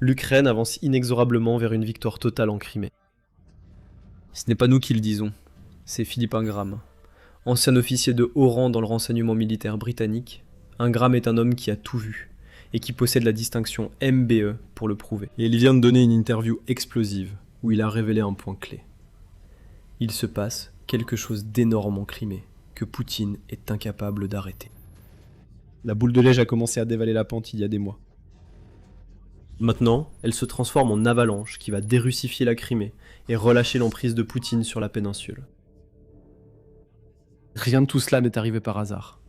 l'Ukraine avance inexorablement vers une victoire totale en Crimée. Ce n'est pas nous qui le disons, c'est Philippe Ingram. Ancien officier de haut rang dans le renseignement militaire britannique, Ingram est un homme qui a tout vu et qui possède la distinction MBE pour le prouver. Et il vient de donner une interview explosive où il a révélé un point clé. Il se passe quelque chose d'énorme en Crimée que Poutine est incapable d'arrêter. La boule de neige a commencé à dévaler la pente il y a des mois. Maintenant, elle se transforme en avalanche qui va dérussifier la Crimée et relâcher l'emprise de Poutine sur la péninsule. Rien de tout cela n'est arrivé par hasard.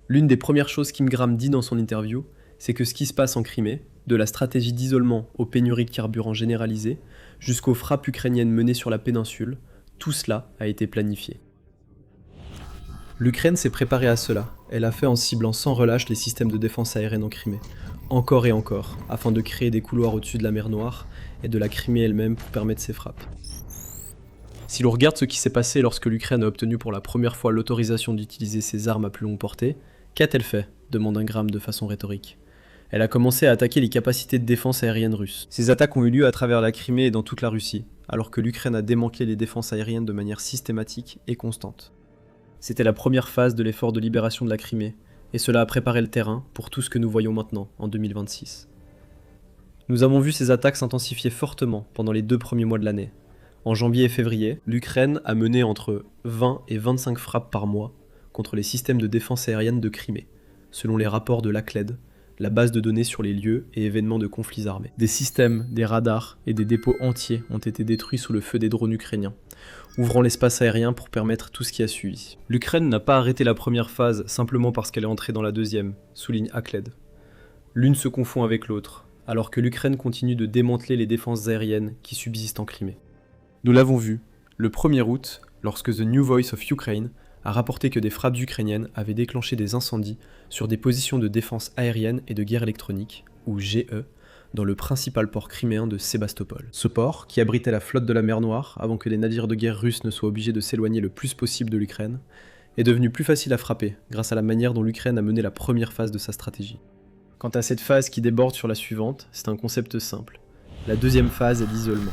L'une des premières choses qu'Ingram dit dans son interview, c'est que ce qui se passe en Crimée, de la stratégie d'isolement aux pénuries de carburant généralisées, jusqu'aux frappes ukrainiennes menées sur la péninsule, tout cela a été planifié. L'Ukraine s'est préparée à cela, elle a fait en ciblant sans relâche les systèmes de défense aérienne en Crimée, encore et encore, afin de créer des couloirs au-dessus de la mer Noire et de la Crimée elle-même pour permettre ses frappes. Si l'on regarde ce qui s'est passé lorsque l'Ukraine a obtenu pour la première fois l'autorisation d'utiliser ses armes à plus longue portée, qu'a-t-elle fait ? Demande Ingram de façon rhétorique. Elle a commencé à attaquer les capacités de défense aérienne russes. Ces attaques ont eu lieu à travers la Crimée et dans toute la Russie, alors que l'Ukraine a démantelé les défenses aériennes de manière systématique et constante. C'était la première phase de l'effort de libération de la Crimée, et cela a préparé le terrain pour tout ce que nous voyons maintenant, en 2026. Nous avons vu ces attaques s'intensifier fortement pendant les 2 premiers mois de l'année. En janvier et février, l'Ukraine a mené entre 20 et 25 frappes par mois contre les systèmes de défense aérienne de Crimée, selon les rapports de l'ACLED, la base de données sur les lieux et événements de conflits armés. Des systèmes, des radars et des dépôts entiers ont été détruits sous le feu des drones ukrainiens, ouvrant l'espace aérien pour permettre tout ce qui a suivi. L'Ukraine n'a pas arrêté la première phase simplement parce qu'elle est entrée dans la deuxième, souligne ACLED. L'une se confond avec l'autre, alors que l'Ukraine continue de démanteler les défenses aériennes qui subsistent en Crimée. Nous l'avons vu, le 1er août, lorsque The New Voice of Ukraine a rapporté que des frappes ukrainiennes avaient déclenché des incendies sur des positions de défense aérienne et de guerre électronique, ou GE, dans le principal port criméen de Sébastopol. Ce port, qui abritait la flotte de la mer Noire avant que les navires de guerre russes ne soient obligés de s'éloigner le plus possible de l'Ukraine, est devenu plus facile à frapper grâce à la manière dont l'Ukraine a mené la première phase de sa stratégie. Quant à cette phase qui déborde sur la suivante, c'est un concept simple. La deuxième phase est l'isolement.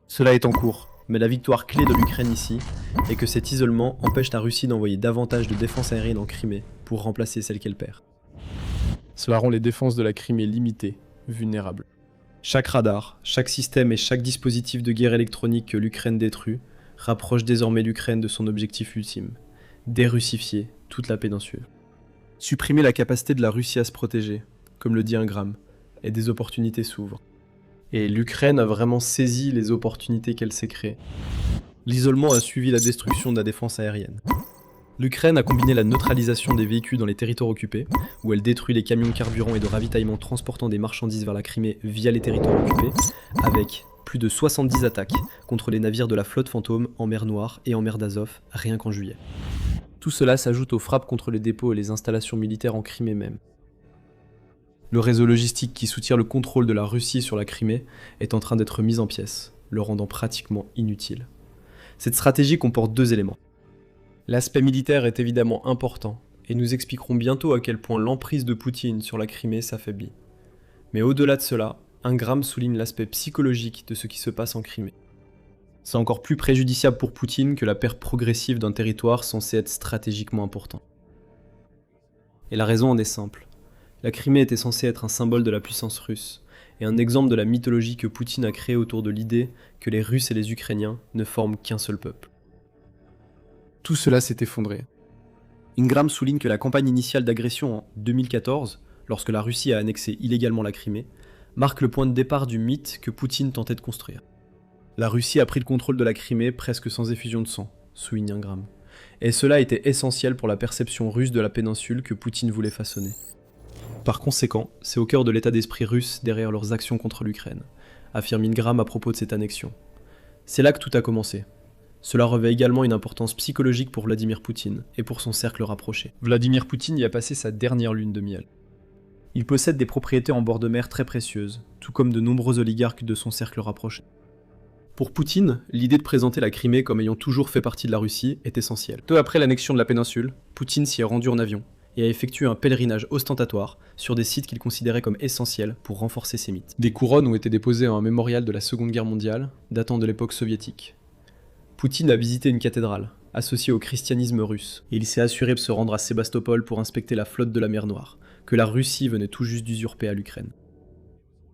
Cela est en cours, mais la victoire clé de l'Ukraine ici est que cet isolement empêche la Russie d'envoyer davantage de défense aérienne en Crimée pour remplacer celle qu'elle perd. Cela rend les défenses de la Crimée limitées, vulnérables. Chaque radar, chaque système et chaque dispositif de guerre électronique que l'Ukraine détruit rapproche désormais l'Ukraine de son objectif ultime, dérussifier toute la péninsule. Supprimer la capacité de la Russie à se protéger, comme le dit Ingram, et des opportunités s'ouvrent. Et l'Ukraine a vraiment saisi les opportunités qu'elle s'est créées. L'isolement a suivi la destruction de la défense aérienne. L'Ukraine a combiné la neutralisation des véhicules dans les territoires occupés, où elle détruit les camions de carburant et de ravitaillement transportant des marchandises vers la Crimée via les territoires occupés, avec plus de 70 attaques contre les navires de la flotte fantôme en mer Noire et en mer d'Azov, rien qu'en juillet. Tout cela s'ajoute aux frappes contre les dépôts et les installations militaires en Crimée même. Le réseau logistique qui soutient le contrôle de la Russie sur la Crimée est en train d'être mis en pièces, le rendant pratiquement inutile. Cette stratégie comporte 2 éléments. L'aspect militaire est évidemment important, et nous expliquerons bientôt à quel point l'emprise de Poutine sur la Crimée s'affaiblit. Mais au-delà de cela, Ingram souligne l'aspect psychologique de ce qui se passe en Crimée. C'est encore plus préjudiciable pour Poutine que la perte progressive d'un territoire censé être stratégiquement important. Et la raison en est simple. La Crimée était censée être un symbole de la puissance russe, et un exemple de la mythologie que Poutine a créée autour de l'idée que les Russes et les Ukrainiens ne forment qu'un seul peuple. Tout cela s'est effondré. Ingram souligne que la campagne initiale d'agression en 2014, lorsque la Russie a annexé illégalement la Crimée, marque le point de départ du mythe que Poutine tentait de construire. La Russie a pris le contrôle de la Crimée presque sans effusion de sang, souligne Ingram. Et cela était essentiel pour la perception russe de la péninsule que Poutine voulait façonner. Par conséquent, c'est au cœur de l'état d'esprit russe derrière leurs actions contre l'Ukraine, affirme Ingram à propos de cette annexion. C'est là que tout a commencé. Cela revêt également une importance psychologique pour Vladimir Poutine et pour son cercle rapproché. Vladimir Poutine y a passé sa dernière lune de miel. Il possède des propriétés en bord de mer très précieuses, tout comme de nombreux oligarques de son cercle rapproché. Pour Poutine, l'idée de présenter la Crimée comme ayant toujours fait partie de la Russie est essentielle. Peu après l'annexion de la péninsule, Poutine s'y est rendu en avion, et a effectué un pèlerinage ostentatoire sur des sites qu'il considérait comme essentiels pour renforcer ses mythes. Des couronnes ont été déposées à un mémorial de la Seconde Guerre mondiale, datant de l'époque soviétique. Poutine a visité une cathédrale, associée au christianisme russe, et il s'est assuré de se rendre à Sébastopol pour inspecter la flotte de la mer Noire, que la Russie venait tout juste d'usurper à l'Ukraine.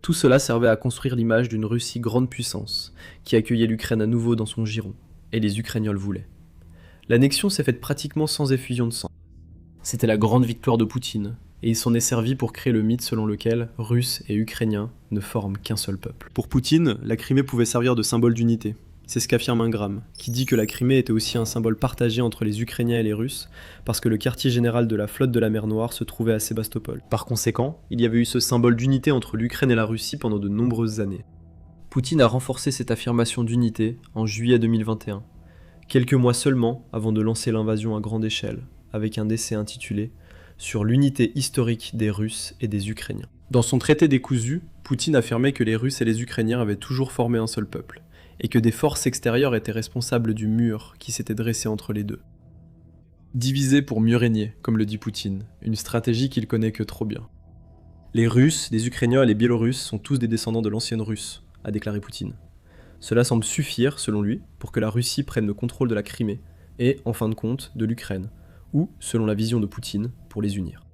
Tout cela servait à construire l'image d'une Russie grande puissance, qui accueillait l'Ukraine à nouveau dans son giron, et les Ukrainiens le voulaient. L'annexion s'est faite pratiquement sans effusion de sang. C'était la grande victoire de Poutine, et il s'en est servi pour créer le mythe selon lequel Russes et Ukrainiens ne forment qu'un seul peuple. Pour Poutine, la Crimée pouvait servir de symbole d'unité. C'est ce qu'affirme Ingram, qui dit que la Crimée était aussi un symbole partagé entre les Ukrainiens et les Russes, parce que le quartier général de la flotte de la mer Noire se trouvait à Sébastopol. Par conséquent, il y avait eu ce symbole d'unité entre l'Ukraine et la Russie pendant de nombreuses années. Poutine a renforcé cette affirmation d'unité en juillet 2021, quelques mois seulement avant de lancer l'invasion à grande échelle, avec un essai intitulé « Sur l'unité historique des Russes et des Ukrainiens ». Dans son traité décousu, Poutine affirmait que les Russes et les Ukrainiens avaient toujours formé un seul peuple, et que des forces extérieures étaient responsables du mur qui s'était dressé entre les deux. Diviser pour mieux régner, comme le dit Poutine, une stratégie qu'il connaît que trop bien. Les Russes, les Ukrainiens et les Biélorusses sont tous des descendants de l'ancienne Russe, a déclaré Poutine. Cela semble suffire, selon lui, pour que la Russie prenne le contrôle de la Crimée, et, en fin de compte, de l'Ukraine, ou, selon la vision de Poutine, pour les unir.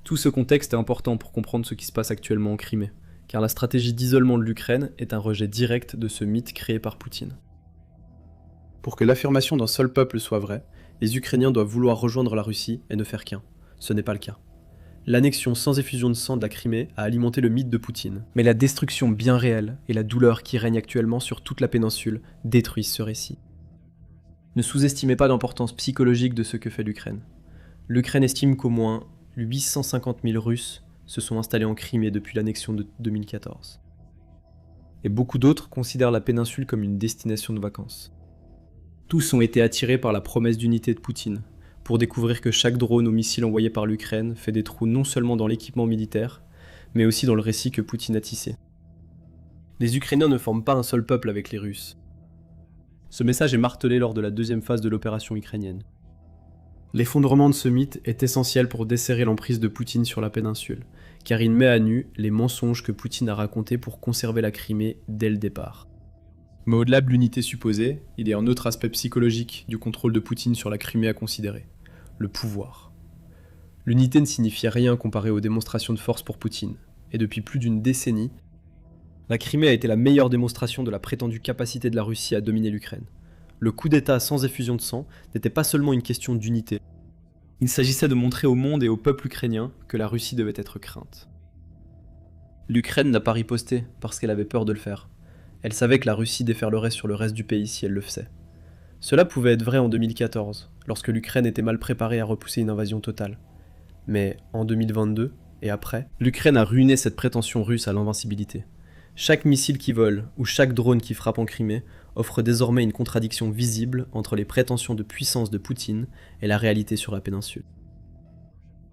Tout ce contexte est important pour comprendre ce qui se passe actuellement en Crimée, car la stratégie d'isolement de l'Ukraine est un rejet direct de ce mythe créé par Poutine. Pour que l'affirmation d'un seul peuple soit vraie, les Ukrainiens doivent vouloir rejoindre la Russie et ne faire qu'un. Ce n'est pas le cas. L'annexion sans effusion de sang de la Crimée a alimenté le mythe de Poutine, mais la destruction bien réelle et la douleur qui règne actuellement sur toute la péninsule détruisent ce récit. Ne sous-estimez pas l'importance psychologique de ce que fait l'Ukraine. L'Ukraine estime qu'au moins 850 000 Russes se sont installés en Crimée depuis l'annexion de 2014. Et beaucoup d'autres considèrent la péninsule comme une destination de vacances. Tous ont été attirés par la promesse d'unité de Poutine, pour découvrir que chaque drone ou missile envoyé par l'Ukraine fait des trous non seulement dans l'équipement militaire, mais aussi dans le récit que Poutine a tissé. Les Ukrainiens ne forment pas un seul peuple avec les Russes. Ce message est martelé lors de la deuxième phase de l'opération ukrainienne. L'effondrement de ce mythe est essentiel pour desserrer l'emprise de Poutine sur la péninsule, car il met à nu les mensonges que Poutine a racontés pour conserver la Crimée dès le départ. Mais au-delà de l'unité supposée, il y a un autre aspect psychologique du contrôle de Poutine sur la Crimée à considérer, le pouvoir. L'unité ne signifiait rien comparé aux démonstrations de force pour Poutine, et depuis plus d'une décennie, la Crimée a été la meilleure démonstration de la prétendue capacité de la Russie à dominer l'Ukraine. Le coup d'État sans effusion de sang n'était pas seulement une question d'unité. Il s'agissait de montrer au monde et au peuple ukrainien que la Russie devait être crainte. L'Ukraine n'a pas riposté parce qu'elle avait peur de le faire. Elle savait que la Russie déferlerait sur le reste du pays si elle le faisait. Cela pouvait être vrai en 2014, lorsque l'Ukraine était mal préparée à repousser une invasion totale. Mais en 2022, et après, l'Ukraine a ruiné cette prétention russe à l'invincibilité. Chaque missile qui vole, ou chaque drone qui frappe en Crimée, offre désormais une contradiction visible entre les prétentions de puissance de Poutine et la réalité sur la péninsule.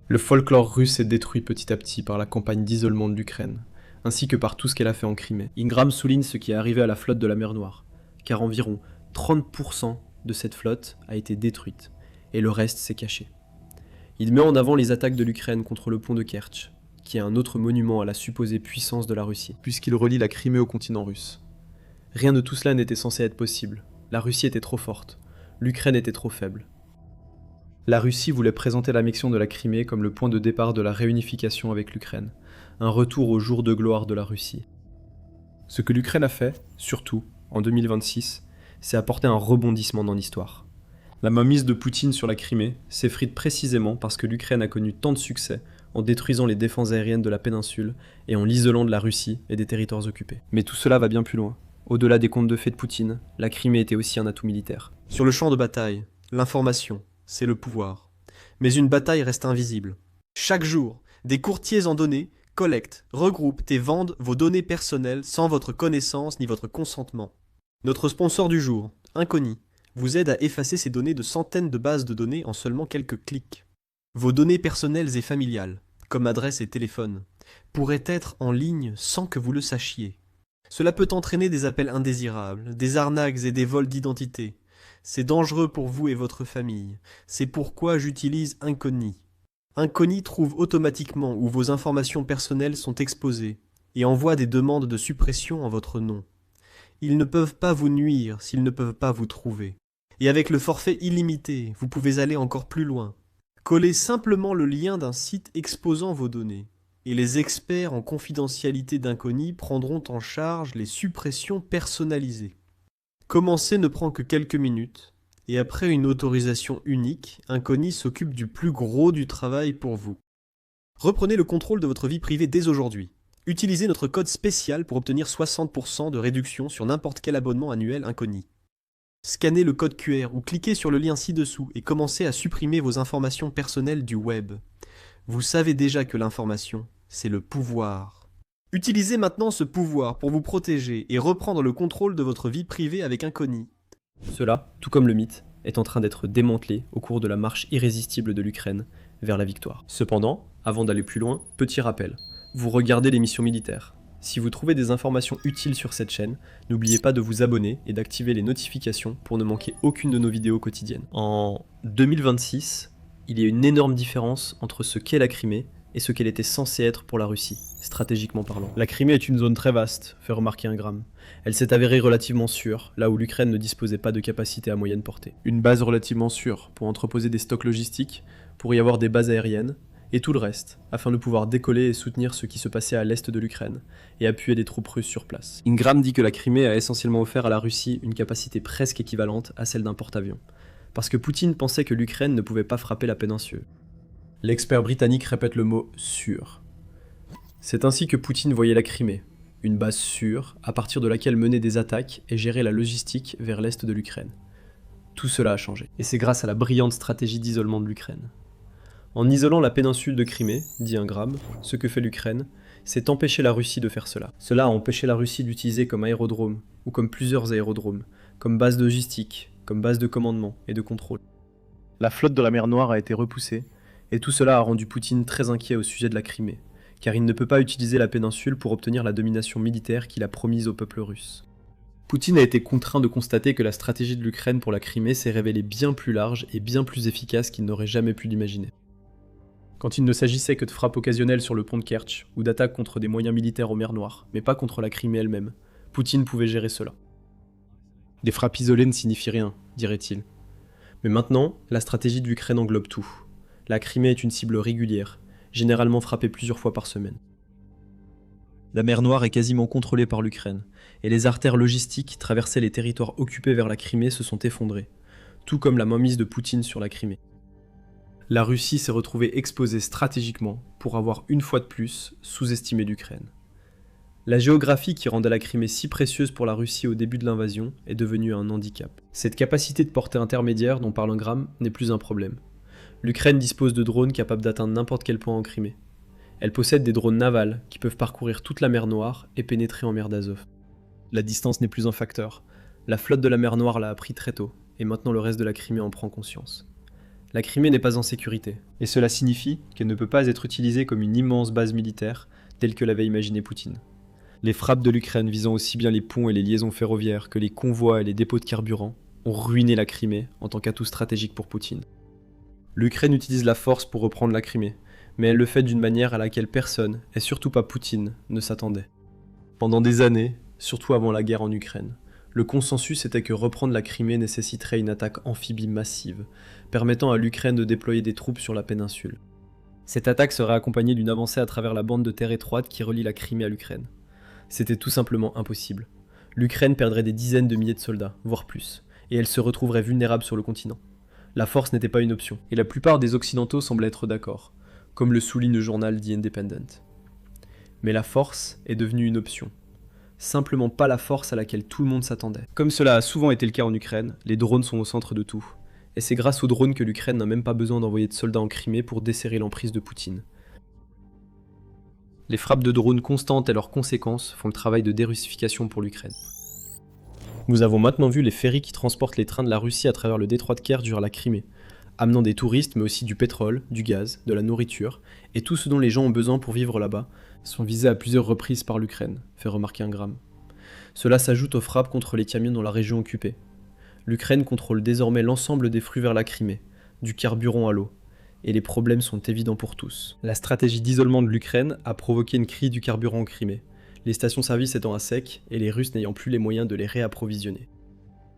Le folklore russe est détruit petit à petit par la campagne d'isolement de l'Ukraine, ainsi que par tout ce qu'elle a fait en Crimée. Ingram souligne ce qui est arrivé à la flotte de la mer Noire, car environ 30% de cette flotte a été détruite, et le reste s'est caché. Il met en avant les attaques de l'Ukraine contre le pont de Kertch, qui est un autre monument à la supposée puissance de la Russie, puisqu'il relie la Crimée au continent russe. Rien de tout cela n'était censé être possible. La Russie était trop forte, l'Ukraine était trop faible. La Russie voulait présenter l'annexion de la Crimée comme le point de départ de la réunification avec l'Ukraine, un retour au jour de gloire de la Russie. Ce que l'Ukraine a fait, surtout, en 2026, c'est apporter un rebondissement dans l'histoire. La mainmise de Poutine sur la Crimée s'effrite précisément parce que l'Ukraine a connu tant de succès en détruisant les défenses aériennes de la péninsule et en l'isolant de la Russie et des territoires occupés. Mais tout cela va bien plus loin. Au-delà des contes de fées de Poutine, la Crimée était aussi un atout militaire. Sur le champ de bataille, l'information, c'est le pouvoir. Mais une bataille reste invisible. Chaque jour, des courtiers en données collectent, regroupent et vendent vos données personnelles sans votre connaissance ni votre consentement. Notre sponsor du jour, Inconi, vous aide à effacer ces données de centaines de bases de données en seulement quelques clics. Vos données personnelles et familiales, comme adresse et téléphone, pourraient être en ligne sans que vous le sachiez. Cela peut entraîner des appels indésirables, des arnaques et des vols d'identité. C'est dangereux pour vous et votre famille. C'est pourquoi j'utilise Inconi. Incogni trouve automatiquement où vos informations personnelles sont exposées et envoie des demandes de suppression en votre nom. Ils ne peuvent pas vous nuire s'ils ne peuvent pas vous trouver. Et avec le forfait illimité, vous pouvez aller encore plus loin. Collez simplement le lien d'un site exposant vos données. Et les experts en confidentialité d'Incogni prendront en charge les suppressions personnalisées. Commencer ne prend que quelques minutes, et après une autorisation unique, Incogni s'occupe du plus gros du travail pour vous. Reprenez le contrôle de votre vie privée dès aujourd'hui. Utilisez notre code spécial pour obtenir 60% de réduction sur n'importe quel abonnement annuel Incogni. Scannez le code QR ou cliquez sur le lien ci-dessous et commencez à supprimer vos informations personnelles du web. Vous savez déjà que l'information, c'est le pouvoir. Utilisez maintenant ce pouvoir pour vous protéger et reprendre le contrôle de votre vie privée avec Incogni. Cela, tout comme le mythe, est en train d'être démantelé au cours de la marche irrésistible de l'Ukraine vers la victoire. Cependant, avant d'aller plus loin, petit rappel, vous regardez l'émission militaire. Si vous trouvez des informations utiles sur cette chaîne, n'oubliez pas de vous abonner et d'activer les notifications pour ne manquer aucune de nos vidéos quotidiennes. En 2026, il y a une énorme différence entre ce qu'est la Crimée et ce qu'elle était censée être pour la Russie, stratégiquement parlant. La Crimée est une zone très vaste, fait remarquer Ingram. Elle s'est avérée relativement sûre, là où l'Ukraine ne disposait pas de capacité à moyenne portée. Une base relativement sûre pour entreposer des stocks logistiques, pour y avoir des bases aériennes, et tout le reste, afin de pouvoir décoller et soutenir ce qui se passait à l'est de l'Ukraine, et appuyer des troupes russes sur place. Ingram dit que la Crimée a essentiellement offert à la Russie une capacité presque équivalente à celle d'un porte-avions, parce que Poutine pensait que l'Ukraine ne pouvait pas frapper la péninsule. L'expert britannique répète le mot « sûr ». C'est ainsi que Poutine voyait la Crimée, une base sûre, à partir de laquelle mener des attaques et gérer la logistique vers l'est de l'Ukraine. Tout cela a changé, et c'est grâce à la brillante stratégie d'isolement de l'Ukraine. En isolant la péninsule de Crimée, dit Ingram, ce que fait l'Ukraine, c'est empêcher la Russie de faire cela. Cela a empêché la Russie d'utiliser comme aérodrome, ou comme plusieurs aérodromes, comme base logistique, comme base de commandement et de contrôle. La flotte de la mer Noire a été repoussée, et tout cela a rendu Poutine très inquiet au sujet de la Crimée, car il ne peut pas utiliser la péninsule pour obtenir la domination militaire qu'il a promise au peuple russe. Poutine a été contraint de constater que la stratégie de l'Ukraine pour la Crimée s'est révélée bien plus large et bien plus efficace qu'il n'aurait jamais pu l'imaginer. Quand il ne s'agissait que de frappes occasionnelles sur le pont de Kertch, ou d'attaques contre des moyens militaires aux mers Noires, mais pas contre la Crimée elle-même, Poutine pouvait gérer cela. Des frappes isolées ne signifient rien, dirait-il. Mais maintenant, la stratégie de l'Ukraine englobe tout. La Crimée est une cible régulière, généralement frappée plusieurs fois par semaine. La mer Noire est quasiment contrôlée par l'Ukraine, et les artères logistiques qui traversaient les territoires occupés vers la Crimée se sont effondrées, tout comme la mainmise de Poutine sur la Crimée. La Russie s'est retrouvée exposée stratégiquement pour avoir une fois de plus sous-estimé l'Ukraine. La géographie qui rendait la Crimée si précieuse pour la Russie au début de l'invasion est devenue un handicap. Cette capacité de portée intermédiaire dont parle Ingram n'est plus un problème. L'Ukraine dispose de drones capables d'atteindre n'importe quel point en Crimée. Elle possède des drones navals qui peuvent parcourir toute la mer Noire et pénétrer en mer d'Azov. La distance n'est plus un facteur. La flotte de la mer Noire l'a appris très tôt, et maintenant le reste de la Crimée en prend conscience. La Crimée n'est pas en sécurité, et cela signifie qu'elle ne peut pas être utilisée comme une immense base militaire, telle que l'avait imaginé Poutine. Les frappes de l'Ukraine visant aussi bien les ponts et les liaisons ferroviaires que les convois et les dépôts de carburant ont ruiné la Crimée en tant qu'atout stratégique pour Poutine. L'Ukraine utilise la force pour reprendre la Crimée, mais elle le fait d'une manière à laquelle personne, et surtout pas Poutine, ne s'attendait. Pendant des années, surtout avant la guerre en Ukraine, le consensus était que reprendre la Crimée nécessiterait une attaque amphibie massive, permettant à l'Ukraine de déployer des troupes sur la péninsule. Cette attaque serait accompagnée d'une avancée à travers la bande de terre étroite qui relie la Crimée à l'Ukraine. C'était tout simplement impossible. L'Ukraine perdrait des dizaines de milliers de soldats, voire plus, et elle se retrouverait vulnérable sur le continent. La force n'était pas une option, et la plupart des Occidentaux semblaient être d'accord, comme le souligne le journal The Independent. Mais la force est devenue une option. Simplement pas la force à laquelle tout le monde s'attendait. Comme cela a souvent été le cas en Ukraine, les drones sont au centre de tout. Et c'est grâce aux drones que l'Ukraine n'a même pas besoin d'envoyer de soldats en Crimée pour desserrer l'emprise de Poutine. Les frappes de drones constantes et leurs conséquences font le travail de dérussification pour l'Ukraine. Nous avons maintenant vu les ferries qui transportent les trains de la Russie à travers le détroit de Kerch vers la Crimée, amenant des touristes mais aussi du pétrole, du gaz, de la nourriture, et tout ce dont les gens ont besoin pour vivre là-bas, sont visés à plusieurs reprises par l'Ukraine, fait remarquer Ingram. Cela s'ajoute aux frappes contre les camions dans la région occupée. L'Ukraine contrôle désormais l'ensemble des flux vers la Crimée, du carburant à l'eau, et les problèmes sont évidents pour tous. La stratégie d'isolement de l'Ukraine a provoqué une crise du carburant en Crimée, les stations-service étant à sec et les Russes n'ayant plus les moyens de les réapprovisionner.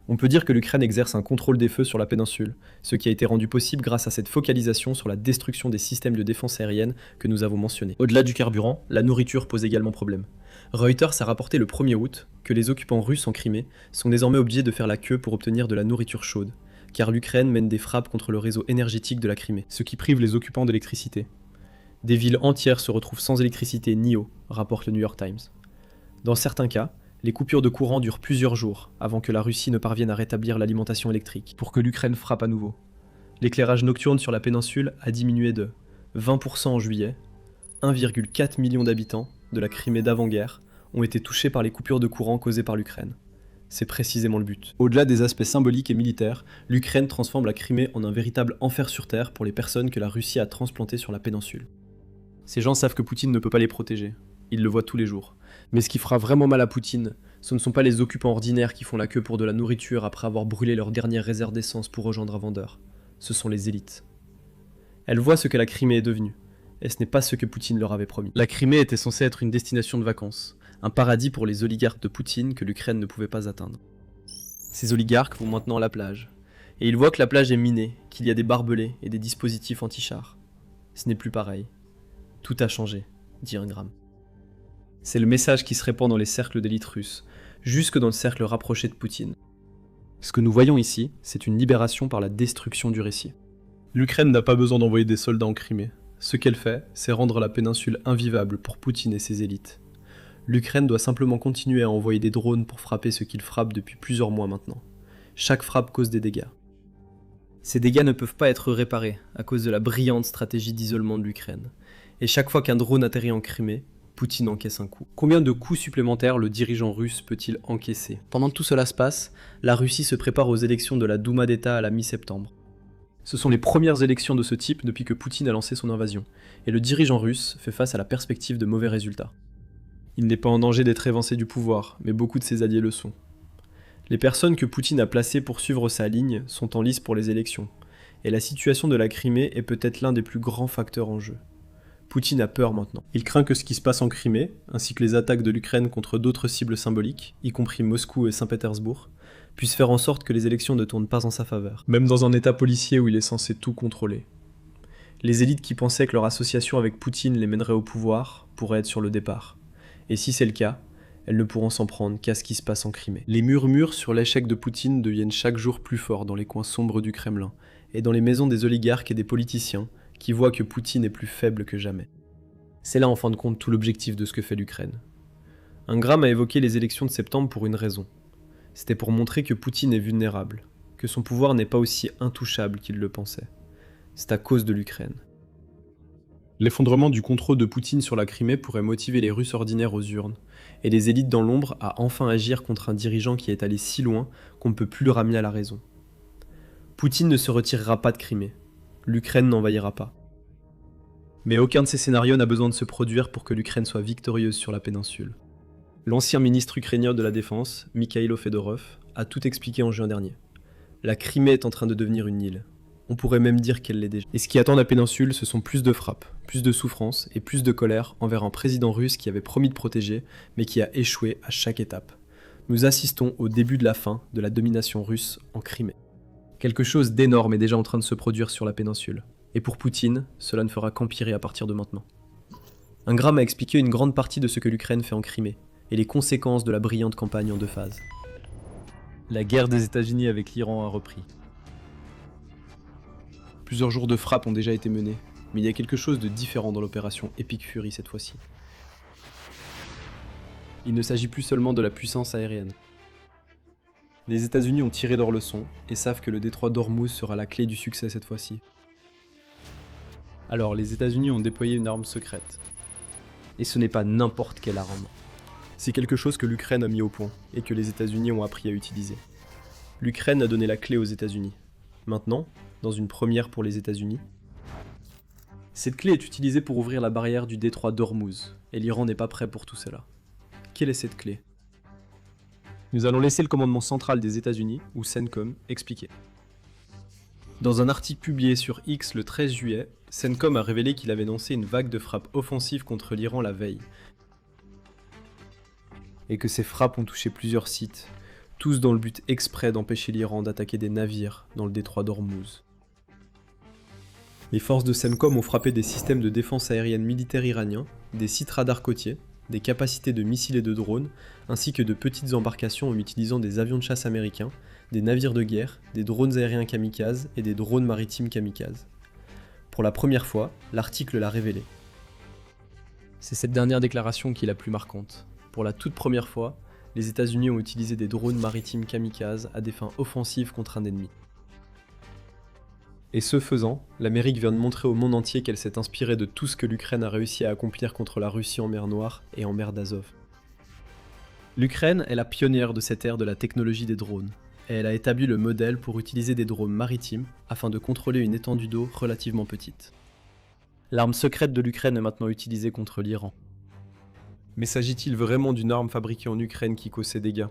On peut dire que l'Ukraine exerce un contrôle des feux sur la péninsule, ce qui a été rendu possible grâce à cette focalisation sur la destruction des systèmes de défense aérienne que nous avons mentionnés. Au-delà du carburant, la nourriture pose également problème. Reuters a rapporté le 1er août que les occupants russes en Crimée sont désormais obligés de faire la queue pour obtenir de la nourriture chaude, car l'Ukraine mène des frappes contre le réseau énergétique de la Crimée, ce qui prive les occupants d'électricité. Des villes entières se retrouvent sans électricité ni eau, rapporte le New York Times. Dans certains cas, les coupures de courant durent plusieurs jours avant que la Russie ne parvienne à rétablir l'alimentation électrique, pour que l'Ukraine frappe à nouveau. L'éclairage nocturne sur la péninsule a diminué de 20% en juillet, 1,4 million d'habitants de la Crimée d'avant-guerre ont été touchés par les coupures de courant causées par l'Ukraine. C'est précisément le but. Au-delà des aspects symboliques et militaires, l'Ukraine transforme la Crimée en un véritable enfer sur terre pour les personnes que la Russie a transplantées sur la péninsule. Ces gens savent que Poutine ne peut pas les protéger. Ils le voient tous les jours. Mais ce qui fera vraiment mal à Poutine, ce ne sont pas les occupants ordinaires qui font la queue pour de la nourriture après avoir brûlé leur dernière réserve d'essence pour rejoindre un vendeur. Ce sont les élites. Elles voient ce que la Crimée est devenue, et ce n'est pas ce que Poutine leur avait promis. La Crimée était censée être une destination de vacances, un paradis pour les oligarques de Poutine que l'Ukraine ne pouvait pas atteindre. Ces oligarques vont maintenant à la plage, et ils voient que la plage est minée, qu'il y a des barbelés et des dispositifs anti-chars. Ce n'est plus pareil. Tout a changé, dit Ingram. C'est le message qui se répand dans les cercles d'élite russes, jusque dans le cercle rapproché de Poutine. Ce que nous voyons ici, c'est une libération par la destruction du récit. L'Ukraine n'a pas besoin d'envoyer des soldats en Crimée. Ce qu'elle fait, c'est rendre la péninsule invivable pour Poutine et ses élites. L'Ukraine doit simplement continuer à envoyer des drones pour frapper ce qu'ils frappent depuis plusieurs mois maintenant. Chaque frappe cause des dégâts. Ces dégâts ne peuvent pas être réparés à cause de la brillante stratégie d'isolement de l'Ukraine. Et chaque fois qu'un drone atterrit en Crimée, Poutine encaisse un coup. Combien de coups supplémentaires le dirigeant russe peut-il encaisser? Pendant que tout cela se passe, la Russie se prépare aux élections de la Douma d'État à la mi-septembre. Ce sont les premières élections de ce type depuis que Poutine a lancé son invasion, et le dirigeant russe fait face à la perspective de mauvais résultats. Il n'est pas en danger d'être évincé du pouvoir, mais beaucoup de ses alliés le sont. Les personnes que Poutine a placées pour suivre sa ligne sont en lice pour les élections, et la situation de la Crimée est peut-être l'un des plus grands facteurs en jeu. Poutine a peur maintenant. Il craint que ce qui se passe en Crimée, ainsi que les attaques de l'Ukraine contre d'autres cibles symboliques, y compris Moscou et Saint-Pétersbourg, puissent faire en sorte que les élections ne tournent pas en sa faveur. Même dans un état policier où il est censé tout contrôler. Les élites qui pensaient que leur association avec Poutine les mènerait au pouvoir pourraient être sur le départ. Et si c'est le cas, elles ne pourront s'en prendre qu'à ce qui se passe en Crimée. Les murmures sur l'échec de Poutine deviennent chaque jour plus forts dans les coins sombres du Kremlin, et dans les maisons des oligarques et des politiciens, qui voit que Poutine est plus faible que jamais. C'est là en fin de compte tout l'objectif de ce que fait l'Ukraine. Ingram a évoqué les élections de septembre pour une raison. C'était pour montrer que Poutine est vulnérable, que son pouvoir n'est pas aussi intouchable qu'il le pensait. C'est à cause de l'Ukraine. L'effondrement du contrôle de Poutine sur la Crimée pourrait motiver les Russes ordinaires aux urnes, et les élites dans l'ombre à enfin agir contre un dirigeant qui est allé si loin qu'on ne peut plus le ramener à la raison. Poutine ne se retirera pas de Crimée. L'Ukraine n'envahira pas. Mais aucun de ces scénarios n'a besoin de se produire pour que l'Ukraine soit victorieuse sur la péninsule. L'ancien ministre ukrainien de la Défense, Mikhailo Fedorov, a tout expliqué en juin dernier. La Crimée est en train de devenir une île. On pourrait même dire qu'elle l'est déjà. Et ce qui attend la péninsule, ce sont plus de frappes, plus de souffrances et plus de colère envers un président russe qui avait promis de protéger, mais qui a échoué à chaque étape. Nous assistons au début de la fin de la domination russe en Crimée. Quelque chose d'énorme est déjà en train de se produire sur la péninsule. Et pour Poutine, cela ne fera qu'empirer à partir de maintenant. Ingram a expliqué une grande partie de ce que l'Ukraine fait en Crimée, et les conséquences de la brillante campagne en 2 phases. La guerre des États-Unis avec l'Iran a repris. Plusieurs jours de frappes ont déjà été menés, mais il y a quelque chose de différent dans l'opération Epic Fury cette fois-ci. Il ne s'agit plus seulement de la puissance aérienne. Les États-Unis ont tiré leur leçon et savent que le détroit d'Ormuz sera la clé du succès cette fois-ci. Alors les États-Unis ont déployé une arme secrète. Et ce n'est pas n'importe quelle arme. C'est quelque chose que l'Ukraine a mis au point et que les États-Unis ont appris à utiliser. L'Ukraine a donné la clé aux États-Unis. Maintenant, dans une première pour les États-Unis, cette clé est utilisée pour ouvrir la barrière du détroit d'Ormuz, et l'Iran n'est pas prêt pour tout cela. Quelle est cette clé ? Nous allons laisser le commandement central des États-Unis, ou CENTCOM, expliquer. Dans un article publié sur X le 13 juillet, CENTCOM a révélé qu'il avait lancé une vague de frappes offensives contre l'Iran la veille. Et que ces frappes ont touché plusieurs sites, tous dans le but exprès d'empêcher l'Iran d'attaquer des navires dans le détroit d'Ormuz. Les forces de CENTCOM ont frappé des systèmes de défense aérienne militaires iraniens, des sites radars côtiers, des capacités de missiles et de drones, ainsi que de petites embarcations en utilisant des avions de chasse américains, des navires de guerre, des drones aériens kamikazes et des drones maritimes kamikazes. Pour la première fois, l'article l'a révélé. C'est cette dernière déclaration qui est la plus marquante. Pour la toute première fois, les États-Unis ont utilisé des drones maritimes kamikazes à des fins offensives contre un ennemi. Et ce faisant, l'Amérique vient de montrer au monde entier qu'elle s'est inspirée de tout ce que l'Ukraine a réussi à accomplir contre la Russie en mer Noire et en mer d'Azov. L'Ukraine est la pionnière de cette ère de la technologie des drones, et elle a établi le modèle pour utiliser des drones maritimes afin de contrôler une étendue d'eau relativement petite. L'arme secrète de l'Ukraine est maintenant utilisée contre l'Iran. Mais s'agit-il vraiment d'une arme fabriquée en Ukraine qui cause ces dégâts ?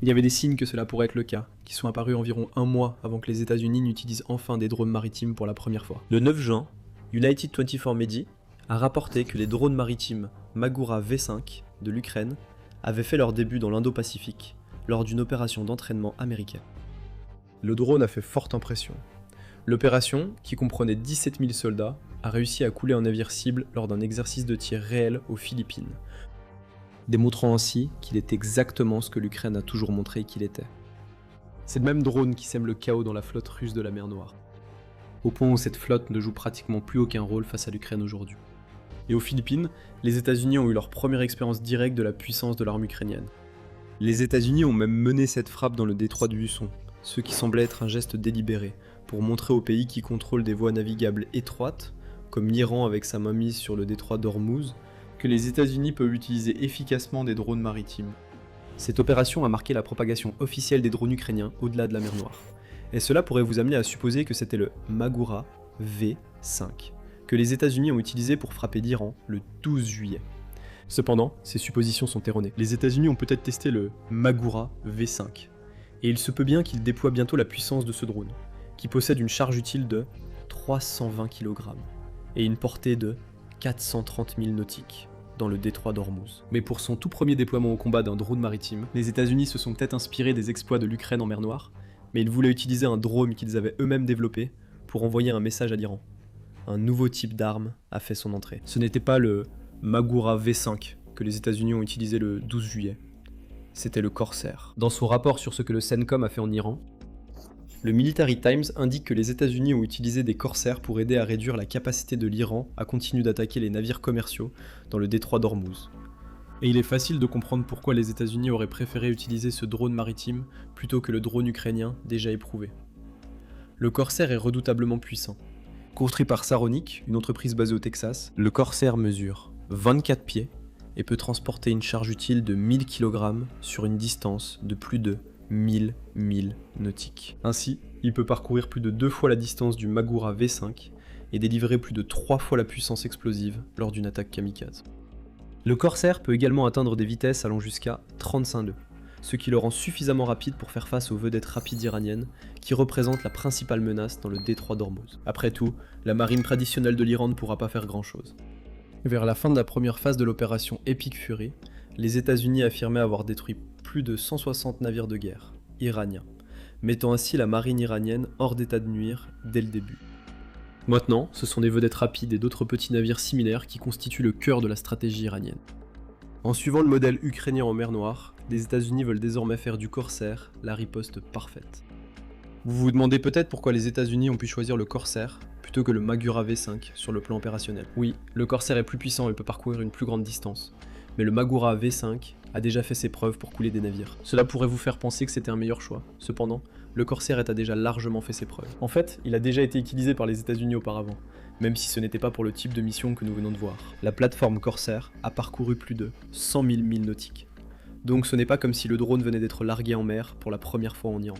Il y avait des signes que cela pourrait être le cas, qui sont apparus environ un mois avant que les États-Unis n'utilisent enfin des drones maritimes pour la première fois. Le 9 juin, United 24 Medi a rapporté que les drones maritimes Magura V5 de l'Ukraine avaient fait leur début dans l'Indo-Pacifique, lors d'une opération d'entraînement américaine. Le drone a fait forte impression. L'opération, qui comprenait 17 000 soldats, a réussi à couler un navire cible lors d'un exercice de tir réel aux Philippines, démontrant ainsi qu'il est exactement ce que l'Ukraine a toujours montré qu'il était. C'est le même drone qui sème le chaos dans la flotte russe de la mer Noire, au point où cette flotte ne joue pratiquement plus aucun rôle face à l'Ukraine aujourd'hui. Et aux Philippines, les États-Unis ont eu leur première expérience directe de la puissance de l'arme ukrainienne. Les États-Unis ont même mené cette frappe dans le détroit du Hudson, ce qui semblait être un geste délibéré, pour montrer aux pays qui contrôlent des voies navigables étroites, comme l'Iran avec sa mainmise sur le détroit d'Ormuz, que les États-Unis peuvent utiliser efficacement des drones maritimes. Cette opération a marqué la propagation officielle des drones ukrainiens au-delà de la mer Noire. Et cela pourrait vous amener à supposer que c'était le Magura V5, que les États-Unis ont utilisé pour frapper l'Iran le 12 juillet. Cependant, ces suppositions sont erronées. Les États-Unis ont peut-être testé le Magura V5, et il se peut bien qu'ils déploient bientôt la puissance de ce drone, qui possède une charge utile de 320 kg et une portée de 430 000 nautiques dans le détroit d'Ormuz. Mais pour son tout premier déploiement au combat d'un drone maritime, les États-Unis se sont peut-être inspirés des exploits de l'Ukraine en mer Noire, mais ils voulaient utiliser un drone qu'ils avaient eux-mêmes développé pour envoyer un message à l'Iran. Un nouveau type d'arme a fait son entrée. Ce n'était pas le Magura V5 que les États-Unis ont utilisé le 12 juillet. C'était le Corsair. Dans son rapport sur ce que le CENTCOM a fait en Iran, le Military Times indique que les États-Unis ont utilisé des Corsairs pour aider à réduire la capacité de l'Iran à continuer d'attaquer les navires commerciaux dans le détroit d'Ormuz. Et il est facile de comprendre pourquoi les États-Unis auraient préféré utiliser ce drone maritime plutôt que le drone ukrainien déjà éprouvé. Le Corsair est redoutablement puissant. Construit par Saronic, une entreprise basée au Texas, le Corsair mesure 24 pieds et peut transporter une charge utile de 1000 kg sur une distance de plus de 1000 milles nautiques. Ainsi, il peut parcourir plus de 2 fois la distance du Magura V5 et délivrer plus de 3 fois la puissance explosive lors d'une attaque kamikaze. Le Corsair peut également atteindre des vitesses allant jusqu'à 35 nœuds, ce qui le rend suffisamment rapide pour faire face aux vedettes rapides iraniennes qui représentent la principale menace dans le détroit d'Ormuz. Après tout, la marine traditionnelle de l'Iran ne pourra pas faire grand-chose. Vers la fin de la première phase de l'opération Epic Fury, les États-Unis affirmaient avoir détruit plus de 160 navires de guerre iraniens, mettant ainsi la marine iranienne hors d'état de nuire dès le début. Maintenant, ce sont des vedettes rapides et d'autres petits navires similaires qui constituent le cœur de la stratégie iranienne. En suivant le modèle ukrainien en mer Noire, les États-Unis veulent désormais faire du Corsair la riposte parfaite. Vous vous demandez peut-être pourquoi les États-Unis ont pu choisir le Corsair plutôt que le Magura V5 sur le plan opérationnel. Oui, le Corsair est plus puissant et peut parcourir une plus grande distance, mais le Magura V5 a déjà fait ses preuves pour couler des navires. Cela pourrait vous faire penser que c'était un meilleur choix. Cependant, le Corsair a déjà largement fait ses preuves. En fait, il a déjà été utilisé par les États-Unis auparavant, même si ce n'était pas pour le type de mission que nous venons de voir. La plateforme Corsair a parcouru plus de 100 000 milles nautiques. Donc ce n'est pas comme si le drone venait d'être largué en mer pour la première fois en Iran.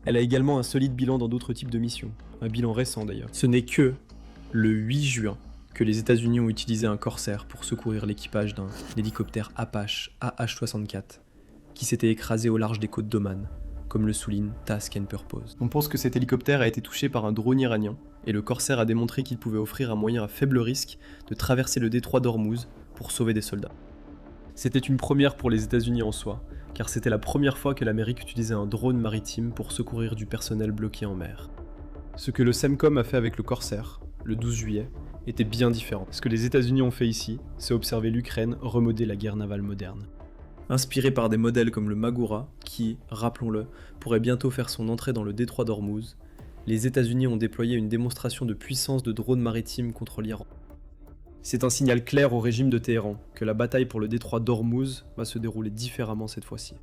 Elle a également un solide bilan dans d'autres types de missions, un bilan récent d'ailleurs. Ce n'est que le 8 juin que les États-Unis ont utilisé un Corsair pour secourir l'équipage d'un hélicoptère Apache AH-64 qui s'était écrasé au large des côtes d'Oman comme le souligne Task and Purpose. On pense que cet hélicoptère a été touché par un drone iranien, et le Corsair a démontré qu'il pouvait offrir un moyen à faible risque de traverser le détroit d'Ormuz pour sauver des soldats. C'était une première pour les États-Unis en soi, car c'était la première fois que l'Amérique utilisait un drone maritime pour secourir du personnel bloqué en mer. Ce que le CEMCOM a fait avec le Corsair, le 12 juillet, était bien différent. Ce que les États-Unis ont fait ici, c'est observer l'Ukraine remodeler la guerre navale moderne. Inspiré par des modèles comme le Magura, qui, rappelons-le, pourrait bientôt faire son entrée dans le détroit d'Ormuz, les États-Unis ont déployé une démonstration de puissance de drones maritimes contre l'Iran. C'est un signal clair au régime de Téhéran que la bataille pour le détroit d'Ormuz va se dérouler différemment cette fois-ci.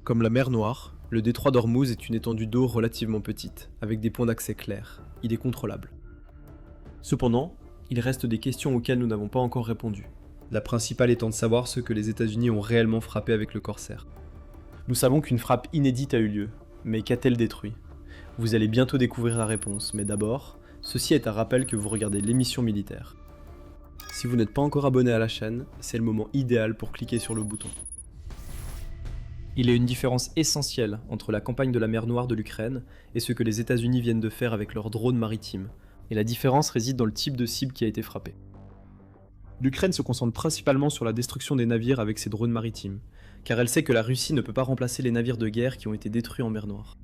Comme la mer Noire, le détroit d'Ormuz est une étendue d'eau relativement petite, avec des points d'accès clairs. Il est contrôlable. Cependant, il reste des questions auxquelles nous n'avons pas encore répondu. La principale étant de savoir ce que les États-Unis ont réellement frappé avec le Corsair. Nous savons qu'une frappe inédite a eu lieu, mais qu'a-t-elle détruit ? Vous allez bientôt découvrir la réponse, mais d'abord, ceci est un rappel que vous regardez l'émission militaire. Si vous n'êtes pas encore abonné à la chaîne, c'est le moment idéal pour cliquer sur le bouton. Il y a une différence essentielle entre la campagne de la mer Noire de l'Ukraine et ce que les États-Unis viennent de faire avec leurs drones maritimes, et la différence réside dans le type de cible qui a été frappée. L'Ukraine se concentre principalement sur la destruction des navires avec ses drones maritimes, car elle sait que la Russie ne peut pas remplacer les navires de guerre qui ont été détruits en mer Noire.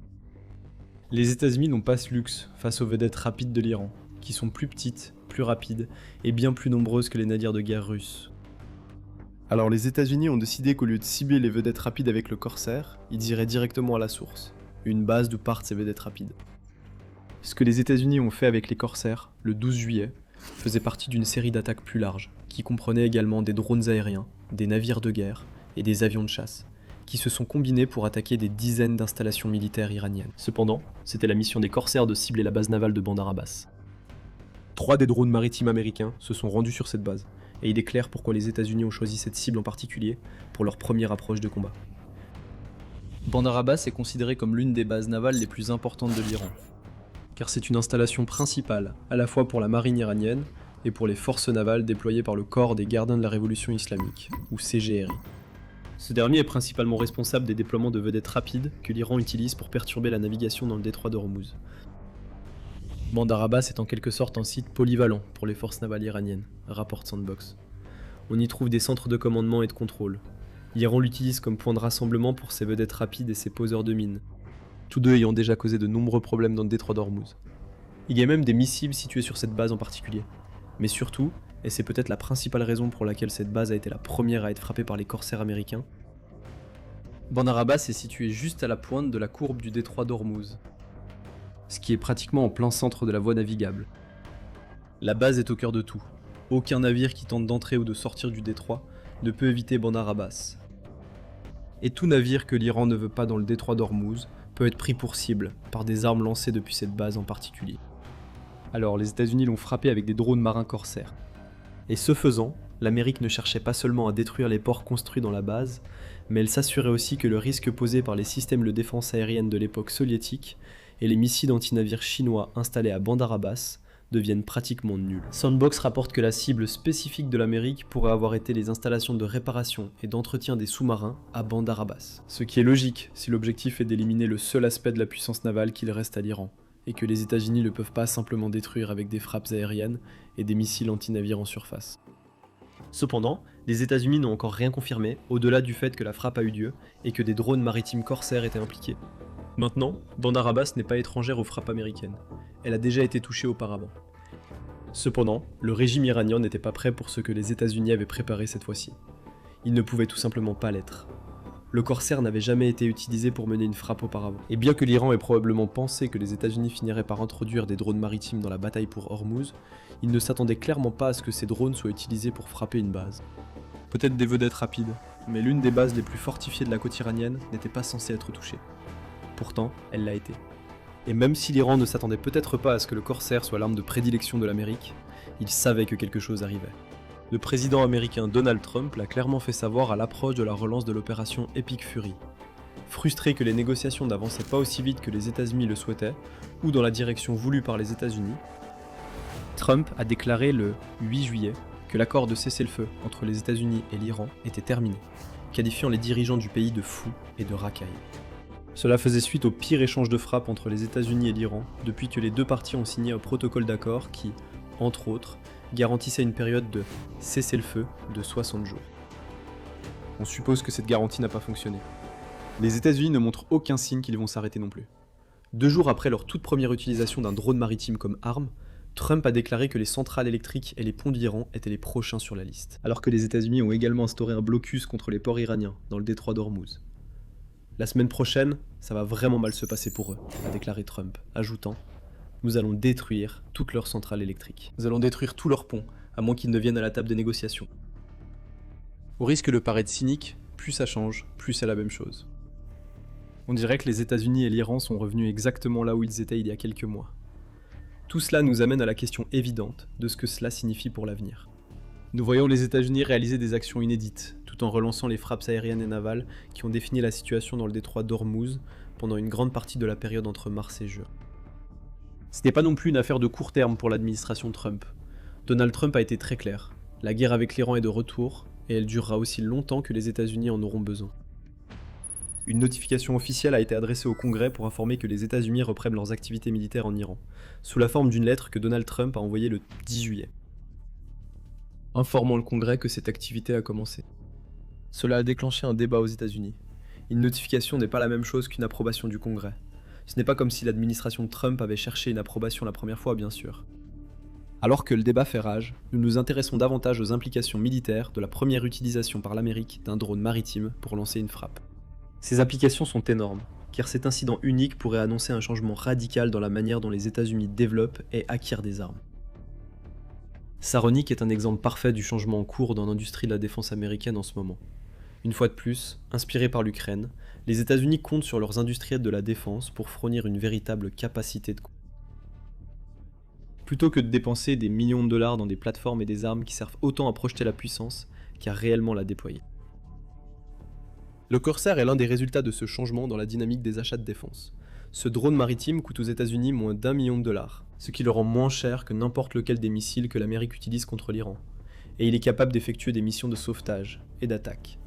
Les États-Unis n'ont pas ce luxe face aux vedettes rapides de l'Iran, qui sont plus petites, plus rapides et bien plus nombreuses que les navires de guerre russes. Alors les États-Unis ont décidé qu'au lieu de cibler les vedettes rapides avec le Corsair, ils iraient directement à la source, une base d'où partent ces vedettes rapides. Ce que les États-Unis ont fait avec les Corsairs, le 12 juillet, faisait partie d'une série d'attaques plus larges, qui comprenait également des drones aériens, des navires de guerre et des avions de chasse, qui se sont combinés pour attaquer des dizaines d'installations militaires iraniennes. Cependant, c'était la mission des Corsaires de cibler la base navale de Bandar Abbas. 3 des drones maritimes américains se sont rendus sur cette base, et il est clair pourquoi les États-Unis ont choisi cette cible en particulier pour leur première approche de combat. Bandar Abbas est considéré comme l'une des bases navales les plus importantes de l'Iran, car c'est une installation principale, à la fois pour la marine iranienne et pour les forces navales déployées par le Corps des Gardiens de la Révolution Islamique, ou CGRI. Ce dernier est principalement responsable des déploiements de vedettes rapides que l'Iran utilise pour perturber la navigation dans le détroit d'Ormuz. Bandar Abbas est en quelque sorte un site polyvalent pour les forces navales iraniennes, rapporte Sandbox. On y trouve des centres de commandement et de contrôle. L'Iran l'utilise comme point de rassemblement pour ses vedettes rapides et ses poseurs de mines, tous deux ayant déjà causé de nombreux problèmes dans le détroit d'Ormuz. Il y a même des missiles situés sur cette base en particulier. Mais surtout, et c'est peut-être la principale raison pour laquelle cette base a été la première à être frappée par les corsaires américains, Bandar Abbas est situé juste à la pointe de la courbe du détroit d'Ormuz, ce qui est pratiquement en plein centre de la voie navigable. La base est au cœur de tout. Aucun navire qui tente d'entrer ou de sortir du détroit ne peut éviter Bandar Abbas. Et tout navire que l'Iran ne veut pas dans le détroit d'Ormuz peut être pris pour cible par des armes lancées depuis cette base en particulier. Alors les États-Unis l'ont frappé avec des drones marins corsaires. Et ce faisant, l'Amérique ne cherchait pas seulement à détruire les ports construits dans la base, mais elle s'assurait aussi que le risque posé par les systèmes de défense aérienne de l'époque soviétique et les missiles anti-navires chinois installés à Bandar Abbas deviennent pratiquement nuls. Sandbox rapporte que la cible spécifique de l'Amérique pourrait avoir été les installations de réparation et d'entretien des sous-marins à Bandar Abbas. Ce qui est logique si l'objectif est d'éliminer le seul aspect de la puissance navale qu'il reste à l'Iran, et que les États-Unis ne peuvent pas simplement détruire avec des frappes aériennes et des missiles anti-navires en surface. Cependant, les États-Unis n'ont encore rien confirmé, au-delà du fait que la frappe a eu lieu et que des drones maritimes corsaires étaient impliqués. Maintenant, Bandar Abbas n'est pas étrangère aux frappes américaines. Elle a déjà été touchée auparavant. Cependant, le régime iranien n'était pas prêt pour ce que les États-Unis avaient préparé cette fois-ci. Il ne pouvait tout simplement pas l'être. Le Corsair n'avait jamais été utilisé pour mener une frappe auparavant. Et bien que l'Iran ait probablement pensé que les États-Unis finiraient par introduire des drones maritimes dans la bataille pour Ormuz, il ne s'attendait clairement pas à ce que ces drones soient utilisés pour frapper une base. Peut-être des vedettes rapides, mais l'une des bases les plus fortifiées de la côte iranienne n'était pas censée être touchée. Pourtant, elle l'a été. Et même si l'Iran ne s'attendait peut-être pas à ce que le Corsair soit l'arme de prédilection de l'Amérique, il savait que quelque chose arrivait. Le président américain Donald Trump l'a clairement fait savoir à l'approche de la relance de l'opération Epic Fury. Frustré que les négociations n'avançaient pas aussi vite que les États-Unis le souhaitaient, ou dans la direction voulue par les États-Unis, Trump a déclaré le 8 juillet que l'accord de cessez-le-feu entre les États-Unis et l'Iran était terminé, qualifiant les dirigeants du pays de fous et de racailles. Cela faisait suite au pire échange de frappes entre les États-Unis et l'Iran depuis que les deux parties ont signé un protocole d'accord qui, entre autres, garantissait une période de cessez-le-feu de 60 jours. On suppose que cette garantie n'a pas fonctionné. Les États-Unis ne montrent aucun signe qu'ils vont s'arrêter non plus. 2 jours après leur toute première utilisation d'un drone maritime comme arme, Trump a déclaré que les centrales électriques et les ponts de l'Iran étaient les prochains sur la liste. Alors que les États-Unis ont également instauré un blocus contre les ports iraniens dans le détroit d'Ormuz. La semaine prochaine, ça va vraiment mal se passer pour eux, a déclaré Trump, ajoutant « Nous allons détruire toutes leurs centrales électriques. Nous allons détruire tous leurs ponts, à moins qu'ils ne viennent à la table des négociations. » Au risque de paraître cynique, plus ça change, plus c'est la même chose. On dirait que les États-Unis et l'Iran sont revenus exactement là où ils étaient il y a quelques mois. Tout cela nous amène à la question évidente de ce que cela signifie pour l'avenir. Nous voyons les États-Unis réaliser des actions inédites, tout en relançant les frappes aériennes et navales qui ont défini la situation dans le détroit d'Ormuz pendant une grande partie de la période entre mars et juin. Ce n'est pas non plus une affaire de court terme pour l'administration Trump. Donald Trump a été très clair. La guerre avec l'Iran est de retour, et elle durera aussi longtemps que les États-Unis en auront besoin. Une notification officielle a été adressée au Congrès pour informer que les États-Unis reprennent leurs activités militaires en Iran, sous la forme d'une lettre que Donald Trump a envoyée le 10 juillet, informant le Congrès que cette activité a commencé. Cela a déclenché un débat aux États-Unis. Une notification n'est pas la même chose qu'une approbation du Congrès. Ce n'est pas comme si l'administration Trump avait cherché une approbation la première fois, bien sûr. Alors que le débat fait rage, nous nous intéressons davantage aux implications militaires de la première utilisation par l'Amérique d'un drone maritime pour lancer une frappe. Ces applications sont énormes, car cet incident unique pourrait annoncer un changement radical dans la manière dont les États-Unis développent et acquièrent des armes. Saronic est un exemple parfait du changement en cours dans l'industrie de la défense américaine en ce moment. Une fois de plus, inspirés par l'Ukraine, les États-Unis comptent sur leurs industriels de la défense pour fournir une véritable capacité de combat. Plutôt que de dépenser des millions de dollars dans des plateformes et des armes qui servent autant à projeter la puissance qu'à réellement la déployer. Le Corsair est l'un des résultats de ce changement dans la dynamique des achats de défense. Ce drone maritime coûte aux États-Unis moins d'1 million de dollars, ce qui le rend moins cher que n'importe lequel des missiles que l'Amérique utilise contre l'Iran, et il est capable d'effectuer des missions de sauvetage et d'attaque.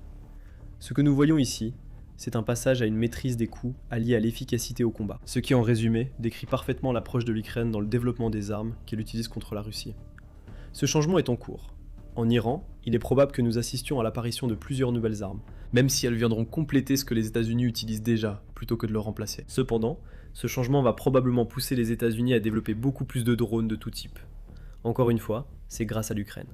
Ce que nous voyons ici, c'est un passage à une maîtrise des coûts alliée à l'efficacité au combat, ce qui en résumé décrit parfaitement l'approche de l'Ukraine dans le développement des armes qu'elle utilise contre la Russie. Ce changement est en cours. En Iran, il est probable que nous assistions à l'apparition de plusieurs nouvelles armes, même si elles viendront compléter ce que les États-Unis utilisent déjà, plutôt que de le remplacer. Cependant, ce changement va probablement pousser les États-Unis à développer beaucoup plus de drones de tout type. Encore une fois, c'est grâce à l'Ukraine.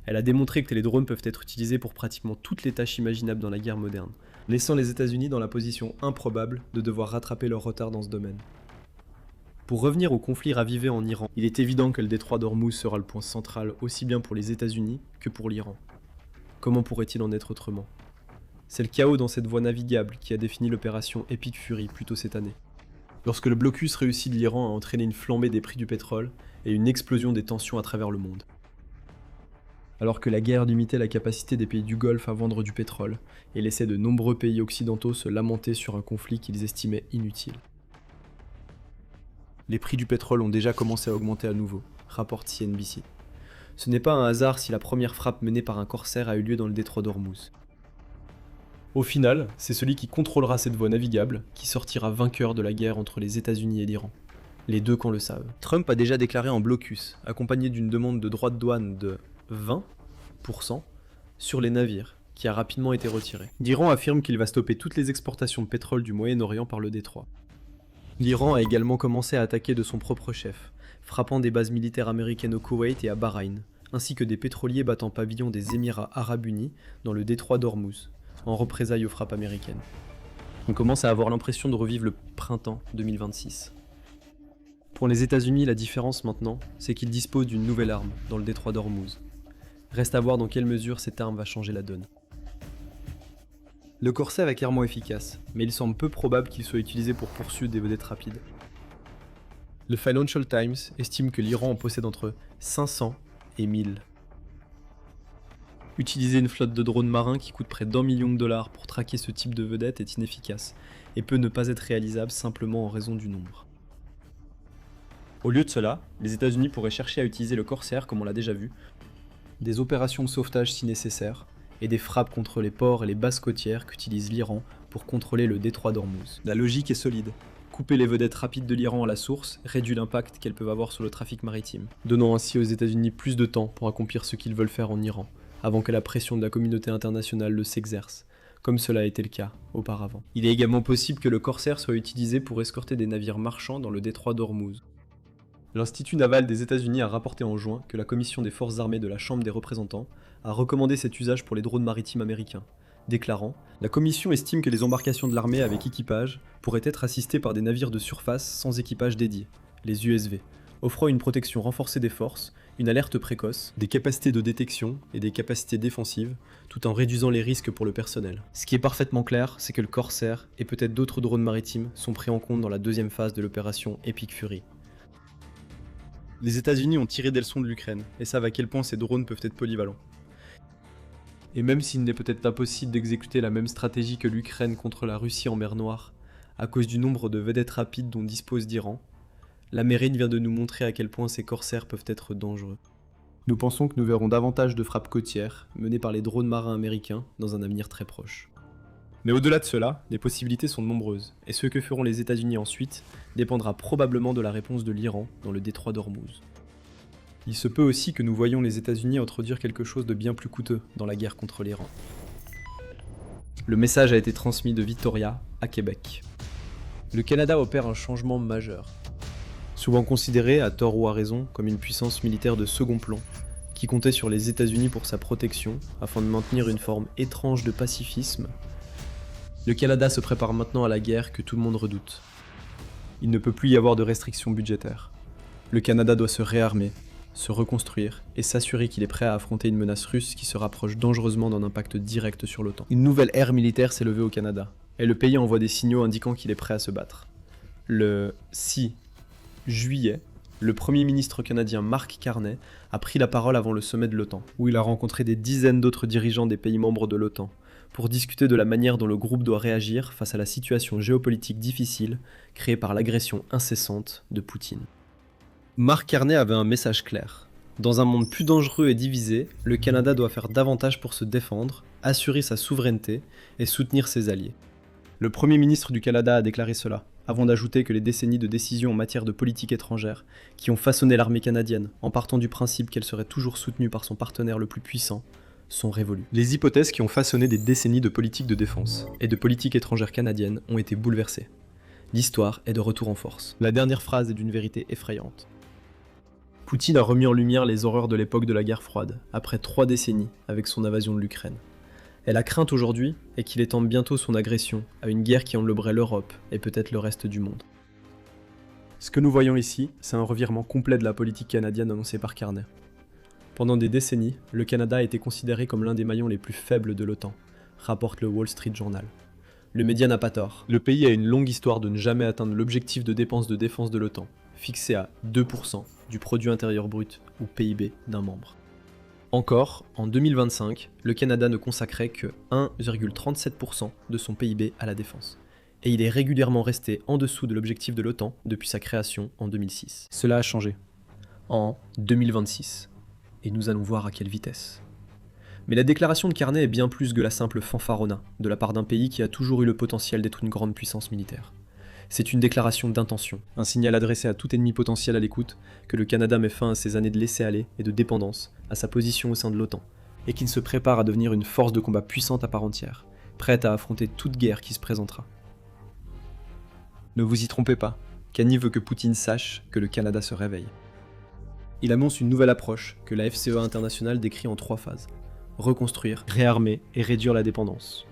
Elle a démontré que les drones peuvent être utilisés pour pratiquement toutes les tâches imaginables dans la guerre moderne, laissant les États-Unis dans la position improbable de devoir rattraper leur retard dans ce domaine. Pour revenir au conflit ravivé en Iran, il est évident que le détroit d'Ormuz sera le point central aussi bien pour les États-Unis que pour l'Iran. Comment pourrait-il en être autrement ? C'est le chaos dans cette voie navigable qui a défini l'opération Epic Fury plus tôt cette année. Lorsque le blocus réussi de l'Iran a entraîné une flambée des prix du pétrole et une explosion des tensions à travers le monde. Alors que la guerre limitait la capacité des pays du Golfe à vendre du pétrole et laissait de nombreux pays occidentaux se lamenter sur un conflit qu'ils estimaient inutile. Les prix du pétrole ont déjà commencé à augmenter à nouveau, rapporte CNBC. Ce n'est pas un hasard si la première frappe menée par un corsaire a eu lieu dans le détroit d'Ormuz. Au final, c'est celui qui contrôlera cette voie navigable qui sortira vainqueur de la guerre entre les États-Unis et l'Iran. Les deux camps le savent. Trump a déjà déclaré un blocus, accompagné d'une demande de droits de douane de 20% sur les navires, qui a rapidement été retiré. L'Iran affirme qu'il va stopper toutes les exportations de pétrole du Moyen-Orient par le détroit. L'Iran a également commencé à attaquer de son propre chef, frappant des bases militaires américaines au Koweït et à Bahreïn, ainsi que des pétroliers battant pavillon des Émirats arabes unis dans le détroit d'Ormuz, en représailles aux frappes américaines. On commence à avoir l'impression de revivre le printemps 2026. Pour les États-Unis, la différence maintenant, c'est qu'ils disposent d'une nouvelle arme dans le détroit d'Ormuz. Reste à voir dans quelle mesure cette arme va changer la donne. Le Corsair est clairement efficace, mais il semble peu probable qu'il soit utilisé pour poursuivre des vedettes rapides. Le Financial Times estime que l'Iran en possède entre 500 et 1000. Utiliser une flotte de drones marins qui coûte près d'1 million de dollars pour traquer ce type de vedette est inefficace, et peut ne pas être réalisable simplement en raison du nombre. Au lieu de cela, les États-Unis pourraient chercher à utiliser le Corsair, comme on l'a déjà vu, des opérations de sauvetage si nécessaire, et des frappes contre les ports et les bases côtières qu'utilise l'Iran pour contrôler le détroit d'Ormuz. La logique est solide. Couper les vedettes rapides de l'Iran à la source réduit l'impact qu'elles peuvent avoir sur le trafic maritime, donnant ainsi aux États-Unis plus de temps pour accomplir ce qu'ils veulent faire en Iran, avant que la pression de la communauté internationale ne s'exerce, comme cela a été le cas auparavant. Il est également possible que le Corsair soit utilisé pour escorter des navires marchands dans le détroit d'Ormuz. L'Institut naval des États-Unis a rapporté en juin que la Commission des forces armées de la Chambre des représentants a recommandé cet usage pour les drones maritimes américains, déclarant « La Commission estime que les embarcations de l'armée avec équipage pourraient être assistées par des navires de surface sans équipage dédié, les USV, offrant une protection renforcée des forces, une alerte précoce, des capacités de détection et des capacités défensives, tout en réduisant les risques pour le personnel. » Ce qui est parfaitement clair, c'est que le Corsair et peut-être d'autres drones maritimes sont pris en compte dans la deuxième phase de l'opération Epic Fury. Les États-Unis ont tiré des leçons de l'Ukraine et savent à quel point ces drones peuvent être polyvalents. Et même s'il n'est peut-être pas possible d'exécuter la même stratégie que l'Ukraine contre la Russie en mer Noire, à cause du nombre de vedettes rapides dont dispose l'Iran, la Marine vient de nous montrer à quel point ces corsaires peuvent être dangereux. Nous pensons que nous verrons davantage de frappes côtières menées par les drones marins américains dans un avenir très proche. Mais au-delà de cela, les possibilités sont nombreuses, et ce que feront les États-Unis ensuite dépendra probablement de la réponse de l'Iran dans le détroit d'Ormuz. Il se peut aussi que nous voyions les États-Unis introduire quelque chose de bien plus coûteux dans la guerre contre l'Iran. Le message a été transmis de Victoria à Québec. Le Canada opère un changement majeur. Souvent considéré, à tort ou à raison, comme une puissance militaire de second plan, qui comptait sur les États-Unis pour sa protection, afin de maintenir une forme étrange de pacifisme, le Canada se prépare maintenant à la guerre que tout le monde redoute. Il ne peut plus y avoir de restrictions budgétaires. Le Canada doit se réarmer, se reconstruire et s'assurer qu'il est prêt à affronter une menace russe qui se rapproche dangereusement d'un impact direct sur l'OTAN. Une nouvelle ère militaire s'est levée au Canada, et le pays envoie des signaux indiquant qu'il est prêt à se battre. Le 6 juillet, le Premier ministre canadien Mark Carney a pris la parole avant le sommet de l'OTAN, où il a rencontré des dizaines d'autres dirigeants des pays membres de l'OTAN, pour discuter de la manière dont le groupe doit réagir face à la situation géopolitique difficile créée par l'agression incessante de Poutine. Mark Carney avait un message clair. Dans un monde plus dangereux et divisé, le Canada doit faire davantage pour se défendre, assurer sa souveraineté et soutenir ses alliés. Le Premier ministre du Canada a déclaré cela, avant d'ajouter que les décennies de décisions en matière de politique étrangère, qui ont façonné l'armée canadienne, en partant du principe qu'elle serait toujours soutenue par son partenaire le plus puissant, sont révolues. Les hypothèses qui ont façonné des décennies de politique de défense et de politique étrangère canadienne ont été bouleversées. L'histoire est de retour en force. La dernière phrase est d'une vérité effrayante. Poutine a remis en lumière les horreurs de l'époque de la guerre froide, après 3 décennies avec son invasion de l'Ukraine. Et la crainte aujourd'hui est qu'il étende bientôt son agression à une guerre qui engloberait l'Europe et peut-être le reste du monde. Ce que nous voyons ici, c'est un revirement complet de la politique canadienne annoncée par Carney. Pendant des décennies, le Canada a été considéré comme l'un des maillons les plus faibles de l'OTAN, rapporte le Wall Street Journal. Le média n'a pas tort. Le pays a une longue histoire de ne jamais atteindre l'objectif de dépenses de défense de l'OTAN, fixé à 2% du produit intérieur brut ou PIB d'un membre. Encore, en 2025, le Canada ne consacrait que 1,37% de son PIB à la défense. Et il est régulièrement resté en dessous de l'objectif de l'OTAN depuis sa création en 2006. Cela a changé. En 2026. Et nous allons voir à quelle vitesse. Mais la déclaration de Carney est bien plus que la simple fanfaronnade de la part d'un pays qui a toujours eu le potentiel d'être une grande puissance militaire. C'est une déclaration d'intention, un signal adressé à tout ennemi potentiel à l'écoute que le Canada met fin à ses années de laisser-aller et de dépendance, à sa position au sein de l'OTAN, et qu'il se prépare à devenir une force de combat puissante à part entière, prête à affronter toute guerre qui se présentera. Ne vous y trompez pas, Kani veut que Poutine sache que le Canada se réveille. Il annonce une nouvelle approche que la FCEA internationale décrit en 3 phases. Reconstruire, réarmer et réduire la dépendance.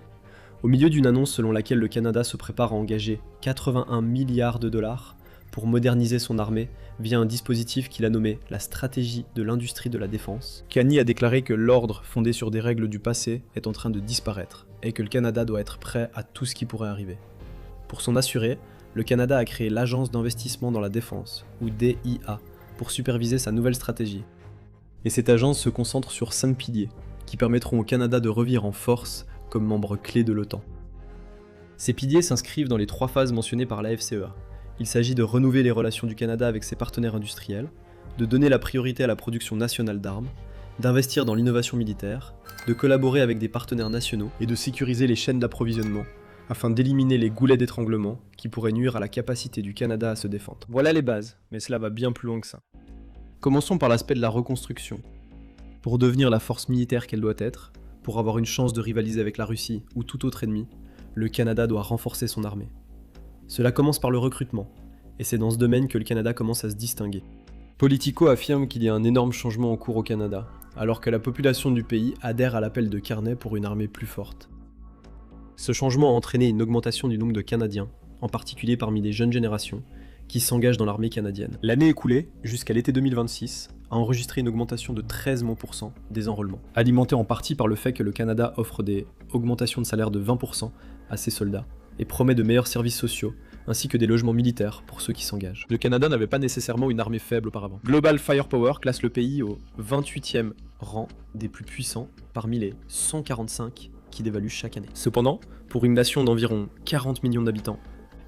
Au milieu d'une annonce selon laquelle le Canada se prépare à engager 81 milliards de dollars pour moderniser son armée via un dispositif qu'il a nommé la stratégie de l'industrie de la défense, Kani a déclaré que l'ordre fondé sur des règles du passé est en train de disparaître et que le Canada doit être prêt à tout ce qui pourrait arriver. Pour s'en assurer, le Canada a créé l'Agence d'investissement dans la défense, ou DIA, pour superviser sa nouvelle stratégie. Et cette agence se concentre sur 5 piliers, qui permettront au Canada de revenir en force comme membre clé de l'OTAN. Ces piliers s'inscrivent dans les 3 phases mentionnées par la FCEA. Il s'agit de renouveler les relations du Canada avec ses partenaires industriels, de donner la priorité à la production nationale d'armes, d'investir dans l'innovation militaire, de collaborer avec des partenaires nationaux et de sécuriser les chaînes d'approvisionnement afin d'éliminer les goulets d'étranglement qui pourraient nuire à la capacité du Canada à se défendre. Voilà les bases, mais cela va bien plus loin que ça. Commençons par l'aspect de la reconstruction. Pour devenir la force militaire qu'elle doit être, pour avoir une chance de rivaliser avec la Russie ou tout autre ennemi, le Canada doit renforcer son armée. Cela commence par le recrutement, et c'est dans ce domaine que le Canada commence à se distinguer. Politico affirme qu'il y a un énorme changement en cours au Canada, alors que la population du pays adhère à l'appel de Carney pour une armée plus forte. Ce changement a entraîné une augmentation du nombre de Canadiens, en particulier parmi les jeunes générations, qui s'engagent dans l'armée canadienne. L'année écoulée, jusqu'à l'été 2026, a enregistré une augmentation de 13% des enrôlements, alimentée en partie par le fait que le Canada offre des augmentations de salaire de 20% à ses soldats, et promet de meilleurs services sociaux, ainsi que des logements militaires pour ceux qui s'engagent. Le Canada n'avait pas nécessairement une armée faible auparavant. Global Firepower classe le pays au 28e rang des plus puissants parmi les 145 qui dévaluent chaque année. Cependant, pour une nation d'environ 40 millions d'habitants,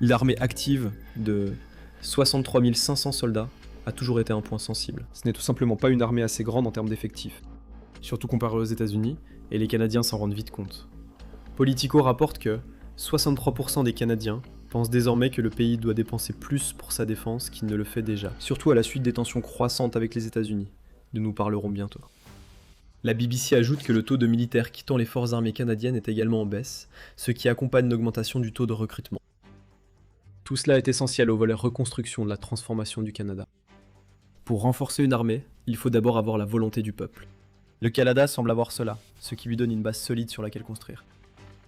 l'armée active de 63 500 soldats a toujours été un point sensible. Ce n'est tout simplement pas une armée assez grande en termes d'effectifs, surtout comparé aux États-Unis, et les Canadiens s'en rendent vite compte. Politico rapporte que 63% des Canadiens pensent désormais que le pays doit dépenser plus pour sa défense qu'il ne le fait déjà, surtout à la suite des tensions croissantes avec les États-Unis, dont nous parlerons bientôt. La BBC ajoute que le taux de militaires quittant les forces armées canadiennes est également en baisse, ce qui accompagne l'augmentation du taux de recrutement. Tout cela est essentiel au volet reconstruction de la transformation du Canada. Pour renforcer une armée, il faut d'abord avoir la volonté du peuple. Le Canada semble avoir cela, ce qui lui donne une base solide sur laquelle construire.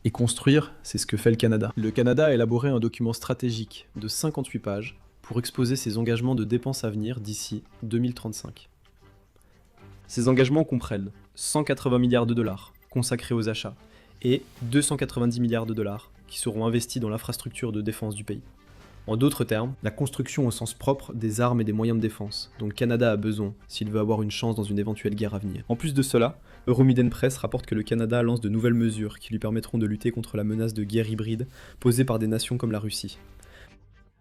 Et construire, c'est ce que fait le Canada. Le Canada a élaboré un document stratégique de 58 pages pour exposer ses engagements de dépenses à venir d'ici 2035. Ces engagements comprennent 180 milliards de dollars consacrés aux achats et 290 milliards de dollars qui seront investis dans l'infrastructure de défense du pays. En d'autres termes, la construction au sens propre des armes et des moyens de défense dont le Canada a besoin s'il veut avoir une chance dans une éventuelle guerre à venir. En plus de cela, Euromiden Press rapporte que le Canada lance de nouvelles mesures qui lui permettront de lutter contre la menace de guerre hybride posée par des nations comme la Russie.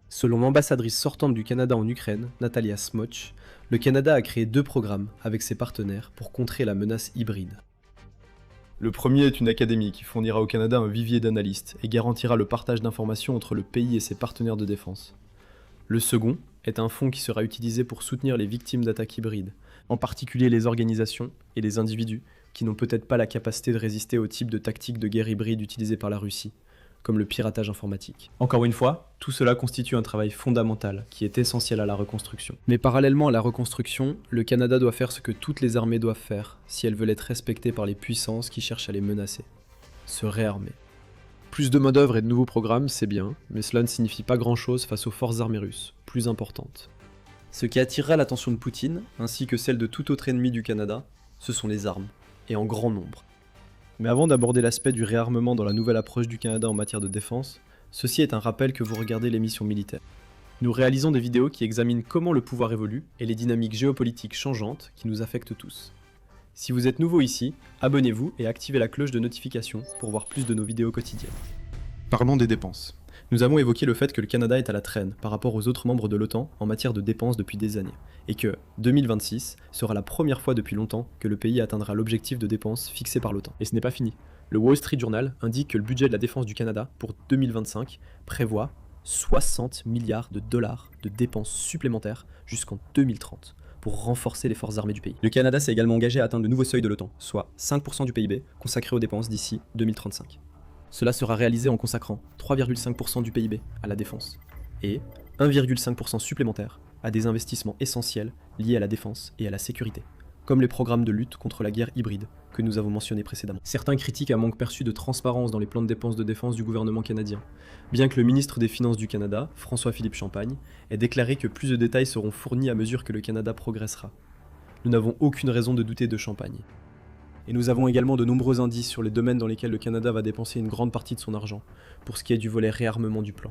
Selon l'ambassadrice sortante du Canada en Ukraine, Natalia Smoch, le Canada a créé 2 programmes avec ses partenaires pour contrer la menace hybride. Le premier est une académie qui fournira au Canada un vivier d'analystes et garantira le partage d'informations entre le pays et ses partenaires de défense. Le second est un fonds qui sera utilisé pour soutenir les victimes d'attaques hybrides, en particulier les organisations et les individus qui n'ont peut-être pas la capacité de résister au type de tactique de guerre hybride utilisée par la Russie, comme le piratage informatique. Encore une fois, tout cela constitue un travail fondamental qui est essentiel à la reconstruction. Mais parallèlement à la reconstruction, le Canada doit faire ce que toutes les armées doivent faire si elles veulent être respectées par les puissances qui cherchent à les menacer. Se réarmer. Plus de main-d'œuvre et de nouveaux programmes, c'est bien, mais cela ne signifie pas grand-chose face aux forces armées russes, plus importantes. Ce qui attirera l'attention de Poutine, ainsi que celle de tout autre ennemi du Canada, ce sont les armes, et en grand nombre. Mais avant d'aborder l'aspect du réarmement dans la nouvelle approche du Canada en matière de défense, ceci est un rappel que vous regardez l'émission militaire. Nous réalisons des vidéos qui examinent comment le pouvoir évolue et les dynamiques géopolitiques changeantes qui nous affectent tous. Si vous êtes nouveau ici, abonnez-vous et activez la cloche de notification pour voir plus de nos vidéos quotidiennes. Parlons des dépenses. Nous avons évoqué le fait que le Canada est à la traîne par rapport aux autres membres de l'OTAN en matière de dépenses depuis des années, et que 2026 sera la première fois depuis longtemps que le pays atteindra l'objectif de dépenses fixé par l'OTAN. Et ce n'est pas fini. Le Wall Street Journal indique que le budget de la défense du Canada pour 2025 prévoit 60 milliards de dollars de dépenses supplémentaires jusqu'en 2030 pour renforcer les forces armées du pays. Le Canada s'est également engagé à atteindre le nouveau seuil de l'OTAN, soit 5% du PIB consacré aux dépenses d'ici 2035. Cela sera réalisé en consacrant 3,5% du PIB à la défense et 1,5% supplémentaire à des investissements essentiels liés à la défense et à la sécurité, comme les programmes de lutte contre la guerre hybride que nous avons mentionnés précédemment. Certains critiquent un manque perçu de transparence dans les plans de dépenses de défense du gouvernement canadien, bien que le ministre des Finances du Canada, François-Philippe Champagne, ait déclaré que plus de détails seront fournis à mesure que le Canada progressera. Nous n'avons aucune raison de douter de Champagne. Et nous avons également de nombreux indices sur les domaines dans lesquels le Canada va dépenser une grande partie de son argent, pour ce qui est du volet réarmement du plan.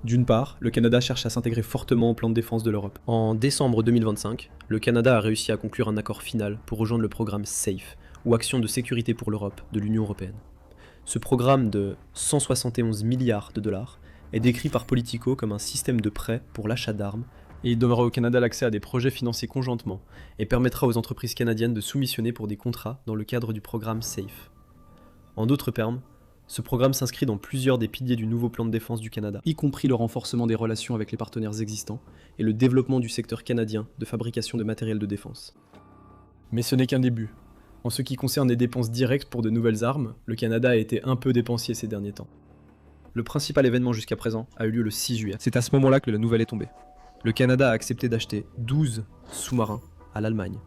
D'une part, le Canada cherche à s'intégrer fortement au plan de défense de l'Europe. En décembre 2025, le Canada a réussi à conclure un accord final pour rejoindre le programme SAFE, ou Action de sécurité pour l'Europe, de l'Union européenne. Ce programme de 171 milliards de dollars est décrit par Politico comme un système de prêts pour l'achat d'armes Et il donnera au Canada l'accès à des projets financés conjointement et permettra aux entreprises canadiennes de soumissionner pour des contrats dans le cadre du programme SAFE. En d'autres termes, ce programme s'inscrit dans plusieurs des piliers du nouveau plan de défense du Canada, y compris le renforcement des relations avec les partenaires existants et le développement du secteur canadien de fabrication de matériel de défense. Mais ce n'est qu'un début. En ce qui concerne les dépenses directes pour de nouvelles armes, le Canada a été un peu dépensier ces derniers temps. Le principal événement jusqu'à présent a eu lieu le 6 juillet. C'est à ce moment-là que la nouvelle est tombée. Le Canada a accepté d'acheter 12 sous-marins à l'Allemagne,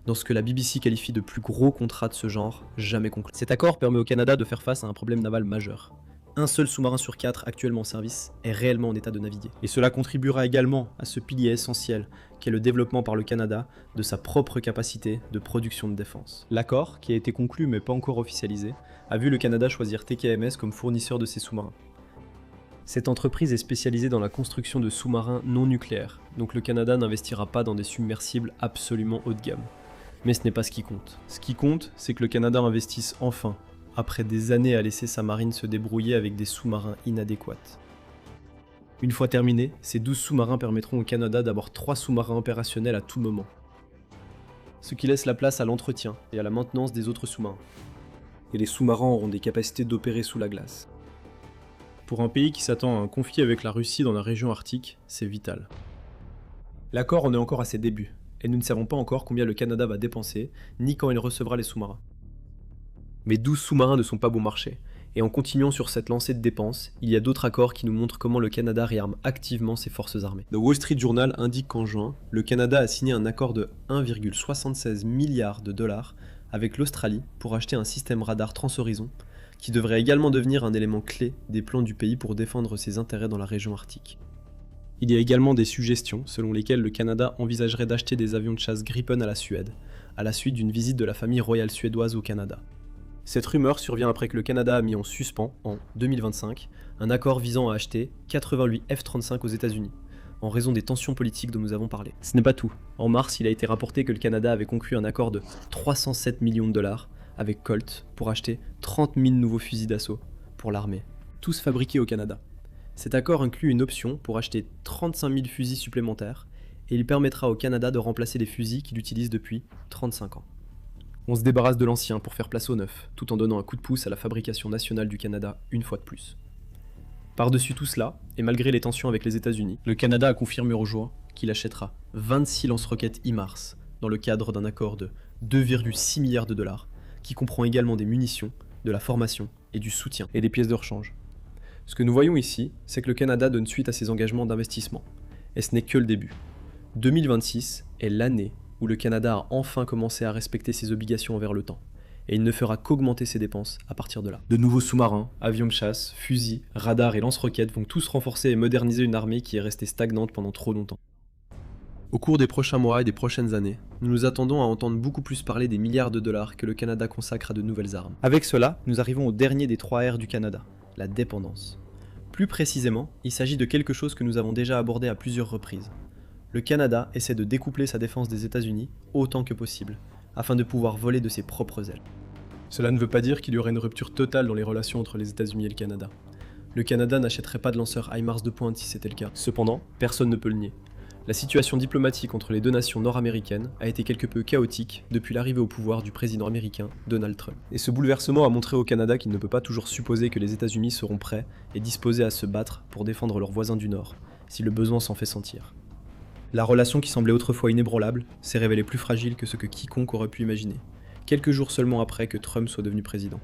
dans ce que la BBC qualifie de plus gros contrat de ce genre jamais conclu. Cet accord permet au Canada de faire face à un problème naval majeur. Un seul sous-marin sur 4 actuellement en service est réellement en état de naviguer. Et cela contribuera également à ce pilier essentiel qu'est le développement par le Canada de sa propre capacité de production de défense. L'accord, qui a été conclu mais pas encore officialisé, a vu le Canada choisir TKMS comme fournisseur de ses sous-marins. Cette entreprise est spécialisée dans la construction de sous-marins non nucléaires, donc le Canada n'investira pas dans des submersibles absolument haut de gamme. Mais ce n'est pas ce qui compte. Ce qui compte, c'est que le Canada investisse enfin, après des années à laisser sa marine se débrouiller avec des sous-marins inadéquats. Une fois terminés, ces 12 sous-marins permettront au Canada d'avoir 3 sous-marins opérationnels à tout moment. Ce qui laisse la place à l'entretien et à la maintenance des autres sous-marins. Et les sous-marins auront des capacités d'opérer sous la glace. Pour un pays qui s'attend à un conflit avec la Russie dans la région arctique, c'est vital. L'accord en est encore à ses débuts, et nous ne savons pas encore combien le Canada va dépenser, ni quand il recevra les sous-marins. Mais 12 sous-marins ne sont pas bon marché, et en continuant sur cette lancée de dépenses, il y a d'autres accords qui nous montrent comment le Canada réarme activement ses forces armées. The Wall Street Journal indique qu'en juin, le Canada a signé un accord de 1,76 milliard de dollars avec l'Australie pour acheter un système radar transhorizon qui devrait également devenir un élément clé des plans du pays pour défendre ses intérêts dans la région arctique. Il y a également des suggestions selon lesquelles le Canada envisagerait d'acheter des avions de chasse Gripen à la Suède, à la suite d'une visite de la famille royale suédoise au Canada. Cette rumeur survient après que le Canada a mis en suspens, en 2025, un accord visant à acheter 88 F-35 aux États-Unis, en raison des tensions politiques dont nous avons parlé. Ce n'est pas tout. En mars, il a été rapporté que le Canada avait conclu un accord de 307 millions de dollars avec Colt pour acheter 30 000 nouveaux fusils d'assaut pour l'armée, tous fabriqués au Canada. Cet accord inclut une option pour acheter 35 000 fusils supplémentaires et il permettra au Canada de remplacer les fusils qu'il utilise depuis 35 ans. On se débarrasse de l'ancien pour faire place au neuf, tout en donnant un coup de pouce à la fabrication nationale du Canada une fois de plus. Par-dessus tout cela, et malgré les tensions avec les États-Unis, le Canada a confirmé en juin qu'il achètera 26 lance-roquettes HIMARS dans le cadre d'un accord de 2,6 milliards de dollars qui comprend également des munitions, de la formation et du soutien, et des pièces de rechange. Ce que nous voyons ici, c'est que le Canada donne suite à ses engagements d'investissement, et ce n'est que le début. 2026 est l'année où le Canada a enfin commencé à respecter ses obligations envers le temps, et il ne fera qu'augmenter ses dépenses à partir de là. De nouveaux sous-marins, avions de chasse, fusils, radars et lance-roquettes vont tous renforcer et moderniser une armée qui est restée stagnante pendant trop longtemps. Au cours des prochains mois et des prochaines années, nous nous attendons à entendre beaucoup plus parler des milliards de dollars que le Canada consacre à de nouvelles armes. Avec cela, nous arrivons au dernier des 3 R du Canada, la dépendance. Plus précisément, il s'agit de quelque chose que nous avons déjà abordé à plusieurs reprises. Le Canada essaie de découpler sa défense des États-Unis autant que possible, afin de pouvoir voler de ses propres ailes. Cela ne veut pas dire qu'il y aurait une rupture totale dans les relations entre les États-Unis et le Canada. Le Canada n'achèterait pas de lanceurs HIMARS de pointe si c'était le cas. Cependant, personne ne peut le nier. La situation diplomatique entre les deux nations nord-américaines a été quelque peu chaotique depuis l'arrivée au pouvoir du président américain Donald Trump. Et ce bouleversement a montré au Canada qu'il ne peut pas toujours supposer que les États-Unis seront prêts et disposés à se battre pour défendre leurs voisins du Nord, si le besoin s'en fait sentir. La relation qui semblait autrefois inébranlable s'est révélée plus fragile que ce que quiconque aurait pu imaginer, quelques jours seulement après que Trump soit devenu président.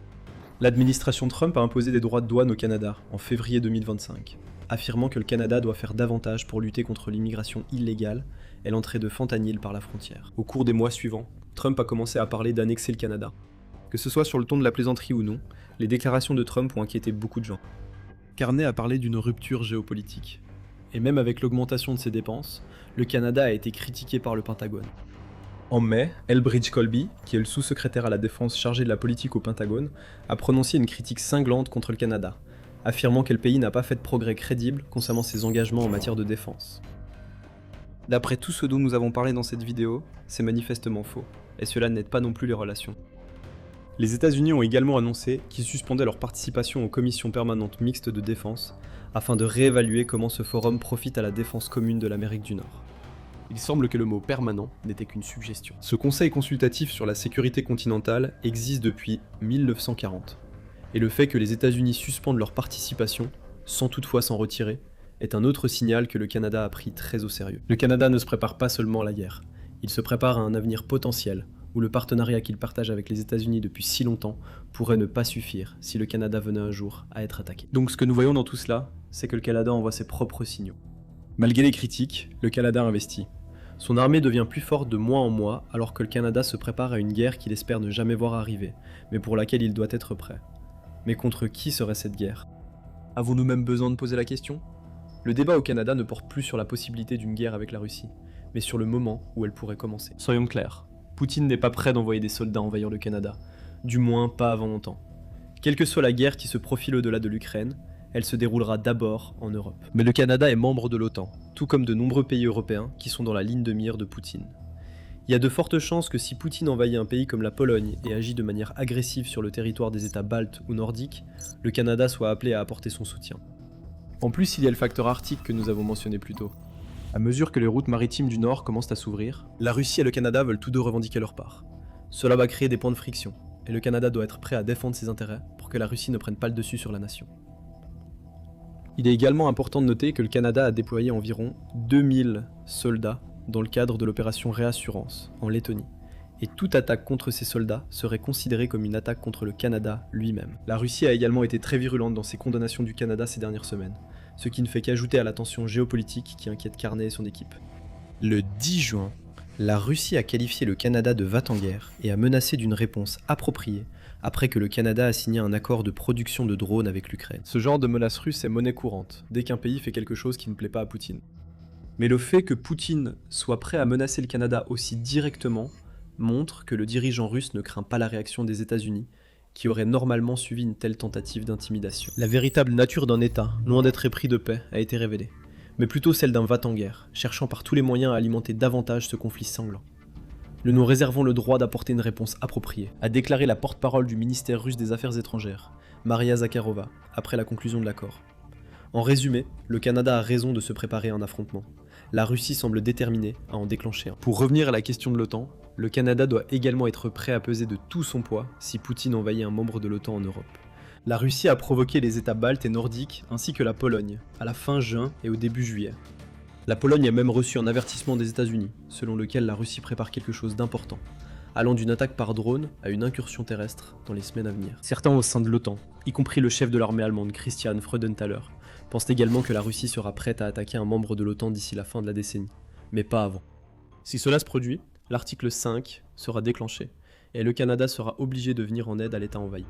L'administration Trump a imposé des droits de douane au Canada en février 2025, affirmant que le Canada doit faire davantage pour lutter contre l'immigration illégale et l'entrée de fentanyl par la frontière. Au cours des mois suivants, Trump a commencé à parler d'annexer le Canada. Que ce soit sur le ton de la plaisanterie ou non, les déclarations de Trump ont inquiété beaucoup de gens. Carney a parlé d'une rupture géopolitique. Et même avec l'augmentation de ses dépenses, le Canada a été critiqué par le Pentagone. En mai, Elbridge Colby, qui est le sous-secrétaire à la défense chargé de la politique au Pentagone, a prononcé une critique cinglante contre le Canada, affirmant que le pays n'a pas fait de progrès crédibles concernant ses engagements en matière de défense. D'après tout ce dont nous avons parlé dans cette vidéo, c'est manifestement faux, et cela n'aide pas non plus les relations. Les États-Unis ont également annoncé qu'ils suspendaient leur participation aux commissions permanentes mixtes de défense, afin de réévaluer comment ce forum profite à la défense commune de l'Amérique du Nord. Il semble que le mot permanent n'était qu'une suggestion. Ce conseil consultatif sur la sécurité continentale existe depuis 1940. Et le fait que les États-Unis suspendent leur participation, sans toutefois s'en retirer, est un autre signal que le Canada a pris très au sérieux. Le Canada ne se prépare pas seulement à la guerre, il se prépare à un avenir potentiel, où le partenariat qu'il partage avec les États-Unis depuis si longtemps pourrait ne pas suffire si le Canada venait un jour à être attaqué. Donc ce que nous voyons dans tout cela, c'est que le Canada envoie ses propres signaux. Malgré les critiques, le Canada investit. Son armée devient plus forte de mois en mois, alors que le Canada se prépare à une guerre qu'il espère ne jamais voir arriver, mais pour laquelle il doit être prêt. Mais contre qui serait cette guerre ? Avons-nous même besoin de poser la question ? Le débat au Canada ne porte plus sur la possibilité d'une guerre avec la Russie, mais sur le moment où elle pourrait commencer. Soyons clairs, Poutine n'est pas prêt d'envoyer des soldats envahir le Canada, du moins pas avant longtemps. Quelle que soit la guerre qui se profile au-delà de l'Ukraine, elle se déroulera d'abord en Europe. Mais le Canada est membre de l'OTAN, tout comme de nombreux pays européens qui sont dans la ligne de mire de Poutine. Il y a de fortes chances que si Poutine envahit un pays comme la Pologne et agit de manière agressive sur le territoire des États baltes ou nordiques, le Canada soit appelé à apporter son soutien. En plus, il y a le facteur arctique que nous avons mentionné plus tôt. À mesure que les routes maritimes du Nord commencent à s'ouvrir, la Russie et le Canada veulent tous deux revendiquer leur part. Cela va créer des points de friction, et le Canada doit être prêt à défendre ses intérêts pour que la Russie ne prenne pas le dessus sur la nation. Il est également important de noter que le Canada a déployé environ 2000 soldats dans le cadre de l'opération Réassurance en Lettonie, et toute attaque contre ces soldats serait considérée comme une attaque contre le Canada lui-même. La Russie a également été très virulente dans ses condamnations du Canada ces dernières semaines, ce qui ne fait qu'ajouter à la tension géopolitique qui inquiète Carney et son équipe. Le 10 juin, la Russie a qualifié le Canada de va-t-en-guerre et a menacé d'une réponse appropriée après que le Canada a signé un accord de production de drones avec l'Ukraine. Ce genre de menace russe est monnaie courante, dès qu'un pays fait quelque chose qui ne plaît pas à Poutine. Mais le fait que Poutine soit prêt à menacer le Canada aussi directement montre que le dirigeant russe ne craint pas la réaction des États-Unis, qui aurait normalement suivi une telle tentative d'intimidation. La véritable nature d'un État, loin d'être épris de paix, a été révélée, mais plutôt celle d'un va-t-en-guerre, cherchant par tous les moyens à alimenter davantage ce conflit sanglant. Nous nous réservons le droit d'apporter une réponse appropriée, a déclaré la porte-parole du ministère russe des Affaires étrangères, Maria Zakharova, après la conclusion de l'accord. En résumé, le Canada a raison de se préparer à un affrontement. La Russie semble déterminée à en déclencher un. Pour revenir à la question de l'OTAN, le Canada doit également être prêt à peser de tout son poids si Poutine envahit un membre de l'OTAN en Europe. La Russie a provoqué les États baltes et nordiques ainsi que la Pologne, à la fin juin et au début juillet. La Pologne a même reçu un avertissement des États-Unis, selon lequel la Russie prépare quelque chose d'important, allant d'une attaque par drone à une incursion terrestre dans les semaines à venir. Certains au sein de l'OTAN, y compris le chef de l'armée allemande Christian Freudenthaler, pensent également que la Russie sera prête à attaquer un membre de l'OTAN d'ici la fin de la décennie, mais pas avant. Si cela se produit, l'article 5 sera déclenché, et le Canada sera obligé de venir en aide à l'État envahi.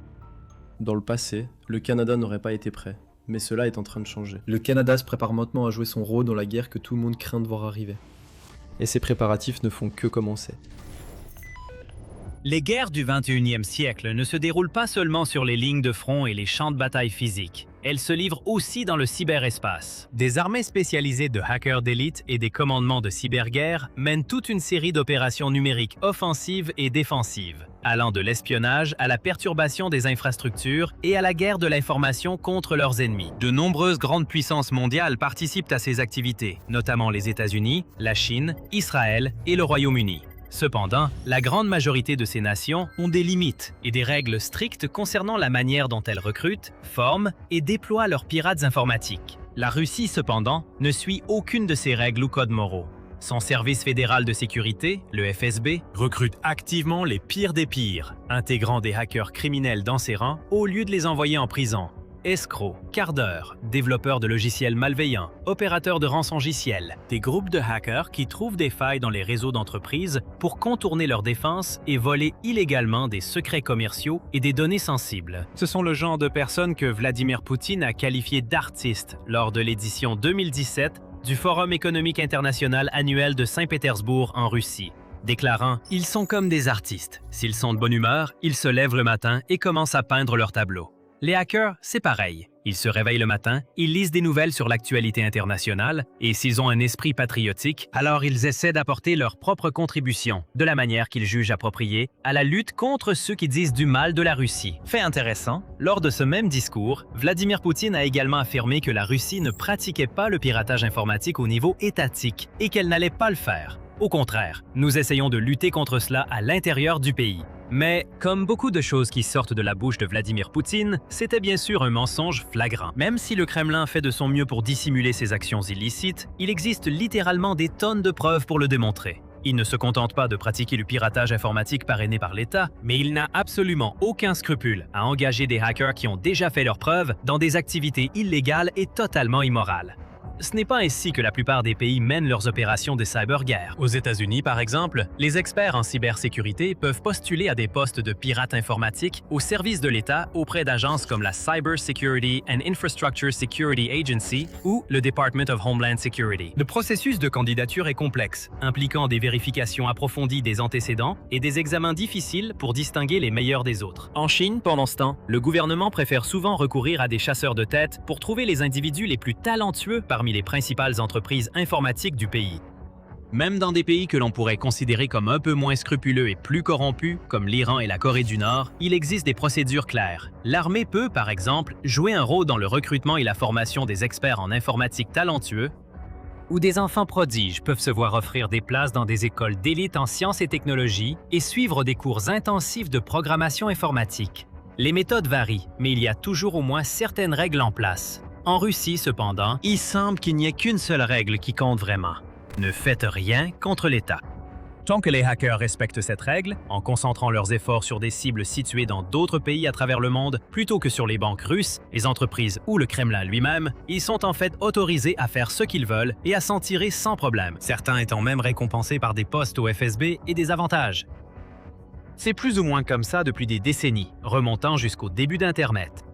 Dans le passé, le Canada n'aurait pas été prêt, mais cela est en train de changer. Le Canada se prépare maintenant à jouer son rôle dans la guerre que tout le monde craint de voir arriver. Et ces préparatifs ne font que commencer. Les guerres du XXIe siècle ne se déroulent pas seulement sur les lignes de front et les champs de bataille physiques. Elles se livrent aussi dans le cyberespace. Des armées spécialisées de hackers d'élite et des commandements de cyberguerre mènent toute une série d'opérations numériques offensives et défensives, allant de l'espionnage à la perturbation des infrastructures et à la guerre de l'information contre leurs ennemis. De nombreuses grandes puissances mondiales participent à ces activités, notamment les États-Unis, la Chine, Israël et le Royaume-Uni. Cependant, la grande majorité de ces nations ont des limites et des règles strictes concernant la manière dont elles recrutent, forment et déploient leurs pirates informatiques. La Russie, cependant, ne suit aucune de ces règles ou codes moraux. Son service fédéral de sécurité, le FSB, recrute activement les pires des pires, intégrant des hackers criminels dans ses rangs au lieu de les envoyer en prison. Escrocs, cardeurs, développeurs de logiciels malveillants, opérateurs de rançongiciels, des groupes de hackers qui trouvent des failles dans les réseaux d'entreprises pour contourner leurs défenses et voler illégalement des secrets commerciaux et des données sensibles. Ce sont le genre de personnes que Vladimir Poutine a qualifiées d'artistes lors de l'édition 2017 du Forum économique international annuel de Saint-Pétersbourg en Russie, déclarant « Ils sont comme des artistes. S'ils sont de bonne humeur, ils se lèvent le matin et commencent à peindre leur tableau. » Les hackers, c'est pareil. Ils se réveillent le matin, ils lisent des nouvelles sur l'actualité internationale, et s'ils ont un esprit patriotique, alors ils essaient d'apporter leur propre contribution, de la manière qu'ils jugent appropriée, à la lutte contre ceux qui disent du mal de la Russie. Fait intéressant, lors de ce même discours, Vladimir Poutine a également affirmé que la Russie ne pratiquait pas le piratage informatique au niveau étatique et qu'elle n'allait pas le faire. Au contraire, nous essayons de lutter contre cela à l'intérieur du pays. Mais, comme beaucoup de choses qui sortent de la bouche de Vladimir Poutine, c'était bien sûr un mensonge flagrant. Même si le Kremlin fait de son mieux pour dissimuler ses actions illicites, il existe littéralement des tonnes de preuves pour le démontrer. Il ne se contente pas de pratiquer le piratage informatique parrainé par l'État, mais il n'a absolument aucun scrupule à engager des hackers qui ont déjà fait leurs preuves dans des activités illégales et totalement immorales. Ce n'est pas ainsi que la plupart des pays mènent leurs opérations de cyberguerre. Aux États-Unis, par exemple, les experts en cybersécurité peuvent postuler à des postes de pirates informatiques au service de l'État auprès d'agences comme la Cyber Security and Infrastructure Security Agency ou le Department of Homeland Security. Le processus de candidature est complexe, impliquant des vérifications approfondies des antécédents et des examens difficiles pour distinguer les meilleurs des autres. En Chine, pendant ce temps, le gouvernement préfère souvent recourir à des chasseurs de tête pour trouver les individus les plus talentueux parmi les principales entreprises informatiques du pays. Même dans des pays que l'on pourrait considérer comme un peu moins scrupuleux et plus corrompus, comme l'Iran et la Corée du Nord, il existe des procédures claires. L'armée peut, par exemple, jouer un rôle dans le recrutement et la formation des experts en informatique talentueux, ou des enfants prodiges peuvent se voir offrir des places dans des écoles d'élite en sciences et technologies et suivre des cours intensifs de programmation informatique. Les méthodes varient, mais il y a toujours au moins certaines règles en place. En Russie, cependant, il semble qu'il n'y ait qu'une seule règle qui compte vraiment. Ne faites rien contre l'État. Tant que les hackers respectent cette règle, en concentrant leurs efforts sur des cibles situées dans d'autres pays à travers le monde, plutôt que sur les banques russes, les entreprises ou le Kremlin lui-même, ils sont en fait autorisés à faire ce qu'ils veulent et à s'en tirer sans problème, certains étant même récompensés par des postes au FSB et des avantages. C'est plus ou moins comme ça depuis des décennies, remontant jusqu'au début d'Internet.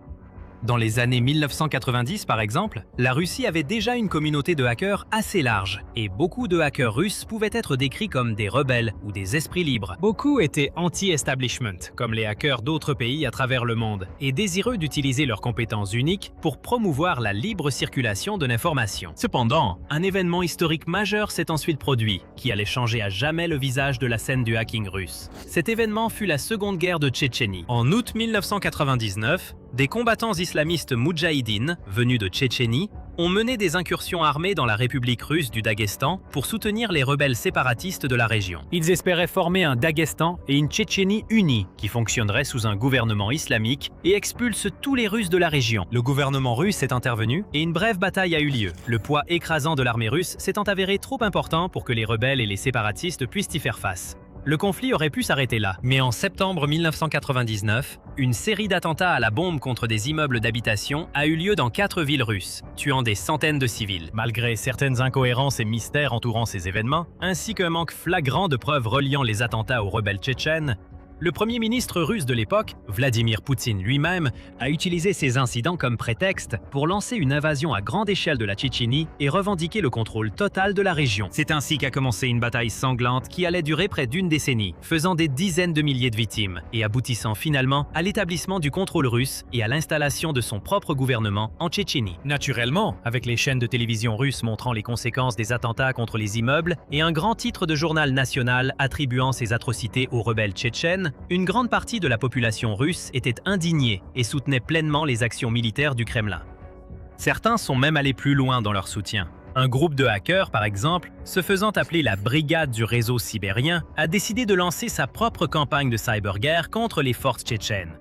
Dans les années 1990, par exemple, la Russie avait déjà une communauté de hackers assez large, et beaucoup de hackers russes pouvaient être décrits comme des rebelles ou des esprits libres. Beaucoup étaient anti-establishment, comme les hackers d'autres pays à travers le monde, et désireux d'utiliser leurs compétences uniques pour promouvoir la libre circulation de l'information. Cependant, un événement historique majeur s'est ensuite produit, qui allait changer à jamais le visage de la scène du hacking russe. Cet événement fut la Seconde Guerre de Tchétchénie. En août 1999, des combattants islamistes moudjahidines, venus de Tchétchénie, ont mené des incursions armées dans la République russe du Daghestan pour soutenir les rebelles séparatistes de la région. Ils espéraient former un Daghestan et une Tchétchénie unie qui fonctionnerait sous un gouvernement islamique et expulse tous les Russes de la région. Le gouvernement russe est intervenu et une brève bataille a eu lieu, le poids écrasant de l'armée russe s'étant avéré trop important pour que les rebelles et les séparatistes puissent y faire face. Le conflit aurait pu s'arrêter là, mais en septembre 1999, une série d'attentats à la bombe contre des immeubles d'habitation a eu lieu dans 4 villes russes, tuant des centaines de civils. Malgré certaines incohérences et mystères entourant ces événements, ainsi qu'un manque flagrant de preuves reliant les attentats aux rebelles tchétchènes, le premier ministre russe de l'époque, Vladimir Poutine lui-même, a utilisé ces incidents comme prétexte pour lancer une invasion à grande échelle de la Tchétchénie et revendiquer le contrôle total de la région. C'est ainsi qu'a commencé une bataille sanglante qui allait durer près d'une décennie, faisant des dizaines de milliers de victimes et aboutissant finalement à l'établissement du contrôle russe et à l'installation de son propre gouvernement en Tchétchénie. Naturellement, avec les chaînes de télévision russes montrant les conséquences des attentats contre les immeubles et un grand titre de journal national attribuant ces atrocités aux rebelles tchétchènes, une grande partie de la population russe était indignée et soutenait pleinement les actions militaires du Kremlin. Certains sont même allés plus loin dans leur soutien. Un groupe de hackers, par exemple, se faisant appeler la Brigade du réseau sibérien, a décidé de lancer sa propre campagne de cyberguerre contre les forces tchétchènes.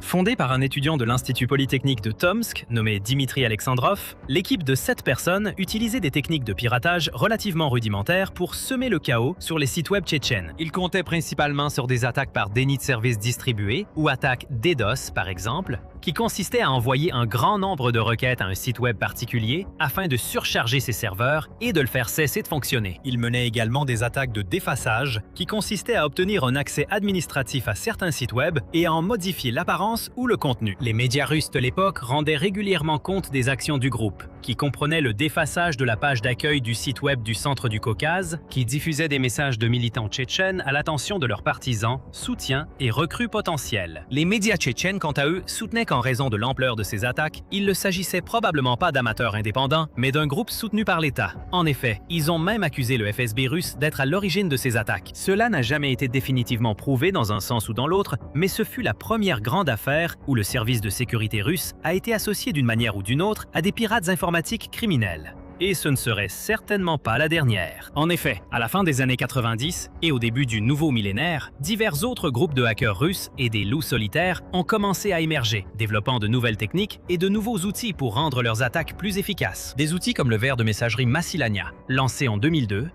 Fondée par un étudiant de l'Institut Polytechnique de Tomsk, nommé Dimitri Alexandrov, l'équipe de 7 personnes utilisait des techniques de piratage relativement rudimentaires pour semer le chaos sur les sites web tchétchènes. Ils comptaient principalement sur des attaques par déni de services distribués ou attaques DDoS, par exemple, qui consistaient à envoyer un grand nombre de requêtes à un site web particulier afin de surcharger ses serveurs et de le faire cesser de fonctionner. Ils menaient également des attaques de défaçage qui consistaient à obtenir un accès administratif à certains sites web et à en modifier l'apparence ou le contenu. Les médias russes de l'époque rendaient régulièrement compte des actions du groupe, qui comprenait le défaçage de la page d'accueil du site web du Centre du Caucase, qui diffusait des messages de militants tchétchènes à l'attention de leurs partisans, soutiens et recrues potentiels. Les médias tchétchènes, quant à eux, soutenaient qu'en raison de l'ampleur de ces attaques, il ne s'agissait probablement pas d'amateurs indépendants, mais d'un groupe soutenu par l'État. En effet, ils ont même accusé le FSB russe d'être à l'origine de ces attaques. Cela n'a jamais été définitivement prouvé dans un sens ou dans l'autre, mais ce fut la première grande affaire où le service de sécurité russe a été associé d'une manière ou d'une autre à des pirates informatiques criminels. Et ce ne serait certainement pas la dernière. En effet, à la fin des années 90 et au début du nouveau millénaire, divers autres groupes de hackers russes et des loups solitaires ont commencé à émerger, développant de nouvelles techniques et de nouveaux outils pour rendre leurs attaques plus efficaces. Des outils comme le ver de messagerie Massilania, lancé en 2002.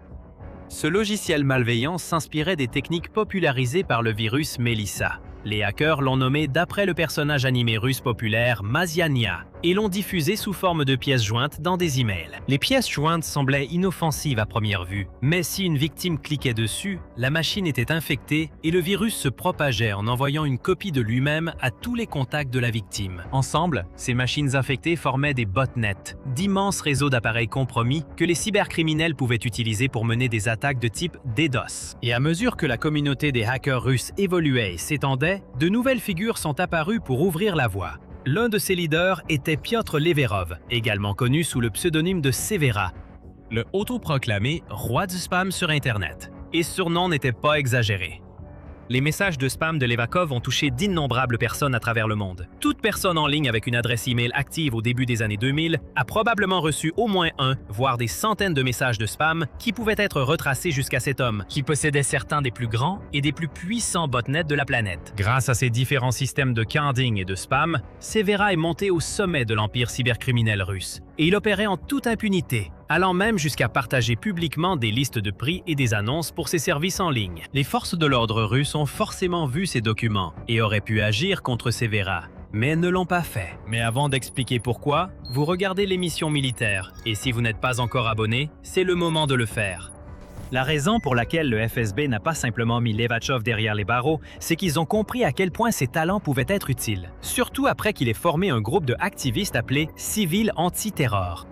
Ce logiciel malveillant s'inspirait des techniques popularisées par le virus Melissa. Les hackers l'ont nommé d'après le personnage animé russe populaire Maziania et l'ont diffusé sous forme de pièces jointes dans des emails. Les pièces jointes semblaient inoffensives à première vue, mais si une victime cliquait dessus, la machine était infectée et le virus se propageait en envoyant une copie de lui-même à tous les contacts de la victime. Ensemble, ces machines infectées formaient des botnets, d'immenses réseaux d'appareils compromis que les cybercriminels pouvaient utiliser pour mener des attaques de type DDoS. Et à mesure que la communauté des hackers russes évoluait et s'étendait, de nouvelles figures sont apparues pour ouvrir la voie. L'un de ses leaders était Piotr Leverov, également connu sous le pseudonyme de Severa, le autoproclamé roi du spam sur Internet. Et ce surnom n'était pas exagéré. Les messages de spam de Levakov ont touché d'innombrables personnes à travers le monde. Toute personne en ligne avec une adresse email active au début des années 2000 a probablement reçu au moins un, voire des centaines de messages de spam qui pouvaient être retracés jusqu'à cet homme, qui possédait certains des plus grands et des plus puissants botnets de la planète. Grâce à ces différents systèmes de canding et de spam, Severa est monté au sommet de l'empire cybercriminel russe. Et il opérait en toute impunité, allant même jusqu'à partager publiquement des listes de prix et des annonces pour ses services en ligne. Les forces de l'ordre russes ont forcément vu ces documents et auraient pu agir contre Severa, mais ne l'ont pas fait. Mais avant d'expliquer pourquoi, vous regardez l'émission militaire, et si vous n'êtes pas encore abonné, c'est le moment de le faire. La raison pour laquelle le FSB n'a pas simplement mis Levachov derrière les barreaux, c'est qu'ils ont compris à quel point ses talents pouvaient être utiles, surtout après qu'il ait formé un groupe de activistes appelé Civil Anti-Terror.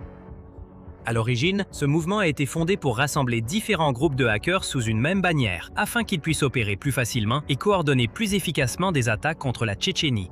À l'origine, ce mouvement a été fondé pour rassembler différents groupes de hackers sous une même bannière, afin qu'ils puissent opérer plus facilement et coordonner plus efficacement des attaques contre la Tchétchénie.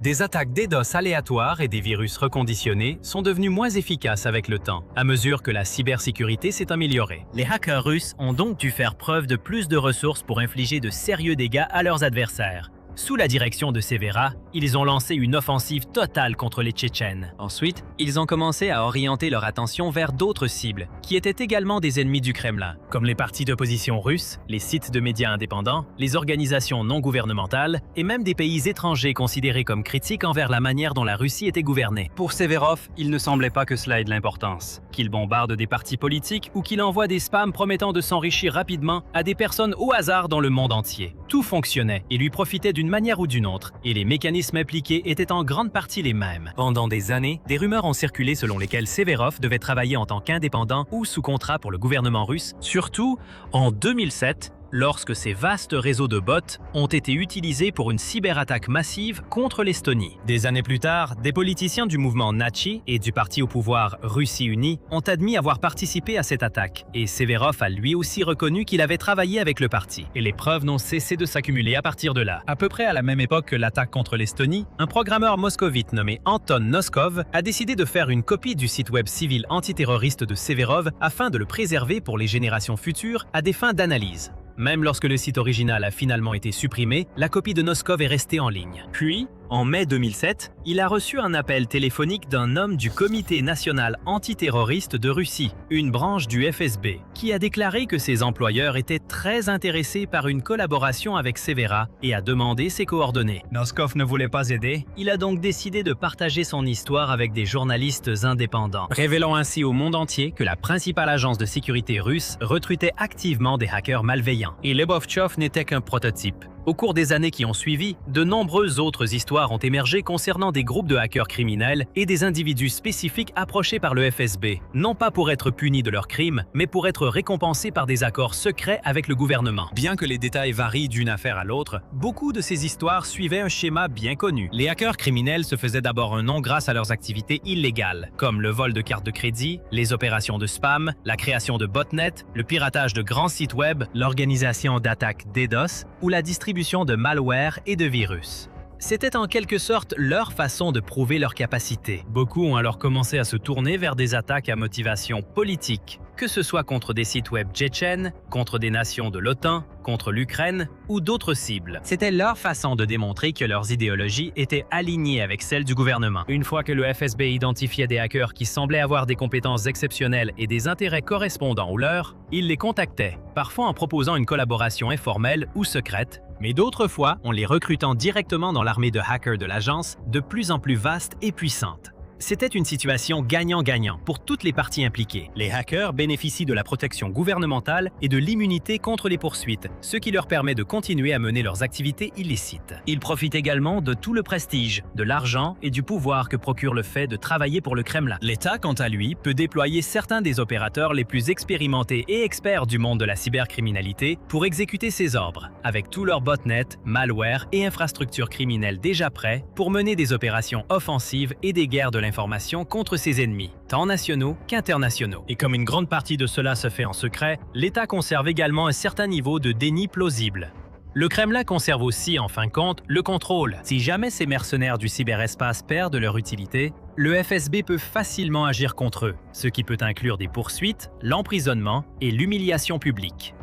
Des attaques DDoS aléatoires et des virus reconditionnés sont devenus moins efficaces avec le temps, à mesure que la cybersécurité s'est améliorée. Les hackers russes ont donc dû faire preuve de plus de ressources pour infliger de sérieux dégâts à leurs adversaires. Sous la direction de Severa, ils ont lancé une offensive totale contre les Tchétchènes. Ensuite, ils ont commencé à orienter leur attention vers d'autres cibles, qui étaient également des ennemis du Kremlin, comme les partis d'opposition russes, les sites de médias indépendants, les organisations non gouvernementales et même des pays étrangers considérés comme critiques envers la manière dont la Russie était gouvernée. Pour Severov, il ne semblait pas que cela ait de l'importance, qu'il bombarde des partis politiques ou qu'il envoie des spams promettant de s'enrichir rapidement à des personnes au hasard dans le monde entier. Tout fonctionnait et lui profitait d'une manière ou d'une autre, et les mécanismes impliqués étaient en grande partie les mêmes. Pendant des années, des rumeurs ont circulé selon lesquelles Severov devait travailler en tant qu'indépendant ou sous contrat pour le gouvernement russe, surtout en 2007, lorsque ces vastes réseaux de bots ont été utilisés pour une cyberattaque massive contre l'Estonie. Des années plus tard, des politiciens du mouvement Nachi et du parti au pouvoir Russie Unie ont admis avoir participé à cette attaque, et Severov a lui aussi reconnu qu'il avait travaillé avec le parti. Et les preuves n'ont cessé de s'accumuler à partir de là. À peu près à la même époque que l'attaque contre l'Estonie, un programmeur moscovite nommé Anton Noskov a décidé de faire une copie du site web civil antiterroriste de Severov afin de le préserver pour les générations futures à des fins d'analyse. Même lorsque le site original a finalement été supprimé, la copie de Noskov est restée en ligne. Puis, en mai 2007, il a reçu un appel téléphonique d'un homme du Comité national antiterroriste de Russie, une branche du FSB, qui a déclaré que ses employeurs étaient très intéressés par une collaboration avec Severa et a demandé ses coordonnées. Noskov ne voulait pas aider, il a donc décidé de partager son histoire avec des journalistes indépendants, révélant ainsi au monde entier que la principale agence de sécurité russe recrutait activement des hackers malveillants. Et Lebovtchov n'était qu'un prototype. Au cours des années qui ont suivi, de nombreuses autres histoires ont émergé concernant des groupes de hackers criminels et des individus spécifiques approchés par le FSB, non pas pour être punis de leurs crimes, mais pour être récompensés par des accords secrets avec le gouvernement. Bien que les détails varient d'une affaire à l'autre, beaucoup de ces histoires suivaient un schéma bien connu. Les hackers criminels se faisaient d'abord un nom grâce à leurs activités illégales, comme le vol de cartes de crédit, les opérations de spam, la création de botnets, le piratage de grands sites web, l'organisation d'attaques DDoS ou la distribution de malware et de virus. C'était en quelque sorte leur façon de prouver leur capacité. Beaucoup ont alors commencé à se tourner vers des attaques à motivation politique, que ce soit contre des sites web tchétchènes, contre des nations de l'OTAN, contre l'Ukraine ou d'autres cibles. C'était leur façon de démontrer que leurs idéologies étaient alignées avec celles du gouvernement. Une fois que le FSB identifiait des hackers qui semblaient avoir des compétences exceptionnelles et des intérêts correspondants aux leurs, il les contactait, parfois en proposant une collaboration informelle ou secrète, mais d'autres fois en les recrutant directement dans l'armée de hackers de l'agence, de plus en plus vaste et puissante. C'était une situation gagnant-gagnant pour toutes les parties impliquées. Les hackers bénéficient de la protection gouvernementale et de l'immunité contre les poursuites, ce qui leur permet de continuer à mener leurs activités illicites. Ils profitent également de tout le prestige, de l'argent et du pouvoir que procure le fait de travailler pour le Kremlin. L'État, quant à lui, peut déployer certains des opérateurs les plus expérimentés et experts du monde de la cybercriminalité pour exécuter ses ordres, avec tous leurs botnets, malware et infrastructures criminelles déjà prêts pour mener des opérations offensives et des guerres de l'information contre ses ennemis, tant nationaux qu'internationaux. Et comme une grande partie de cela se fait en secret, l'État conserve également un certain niveau de déni plausible. Le Kremlin conserve aussi, en fin de compte, le contrôle. Si jamais ces mercenaires du cyberespace perdent leur utilité, le FSB peut facilement agir contre eux, ce qui peut inclure des poursuites, l'emprisonnement et l'humiliation publique.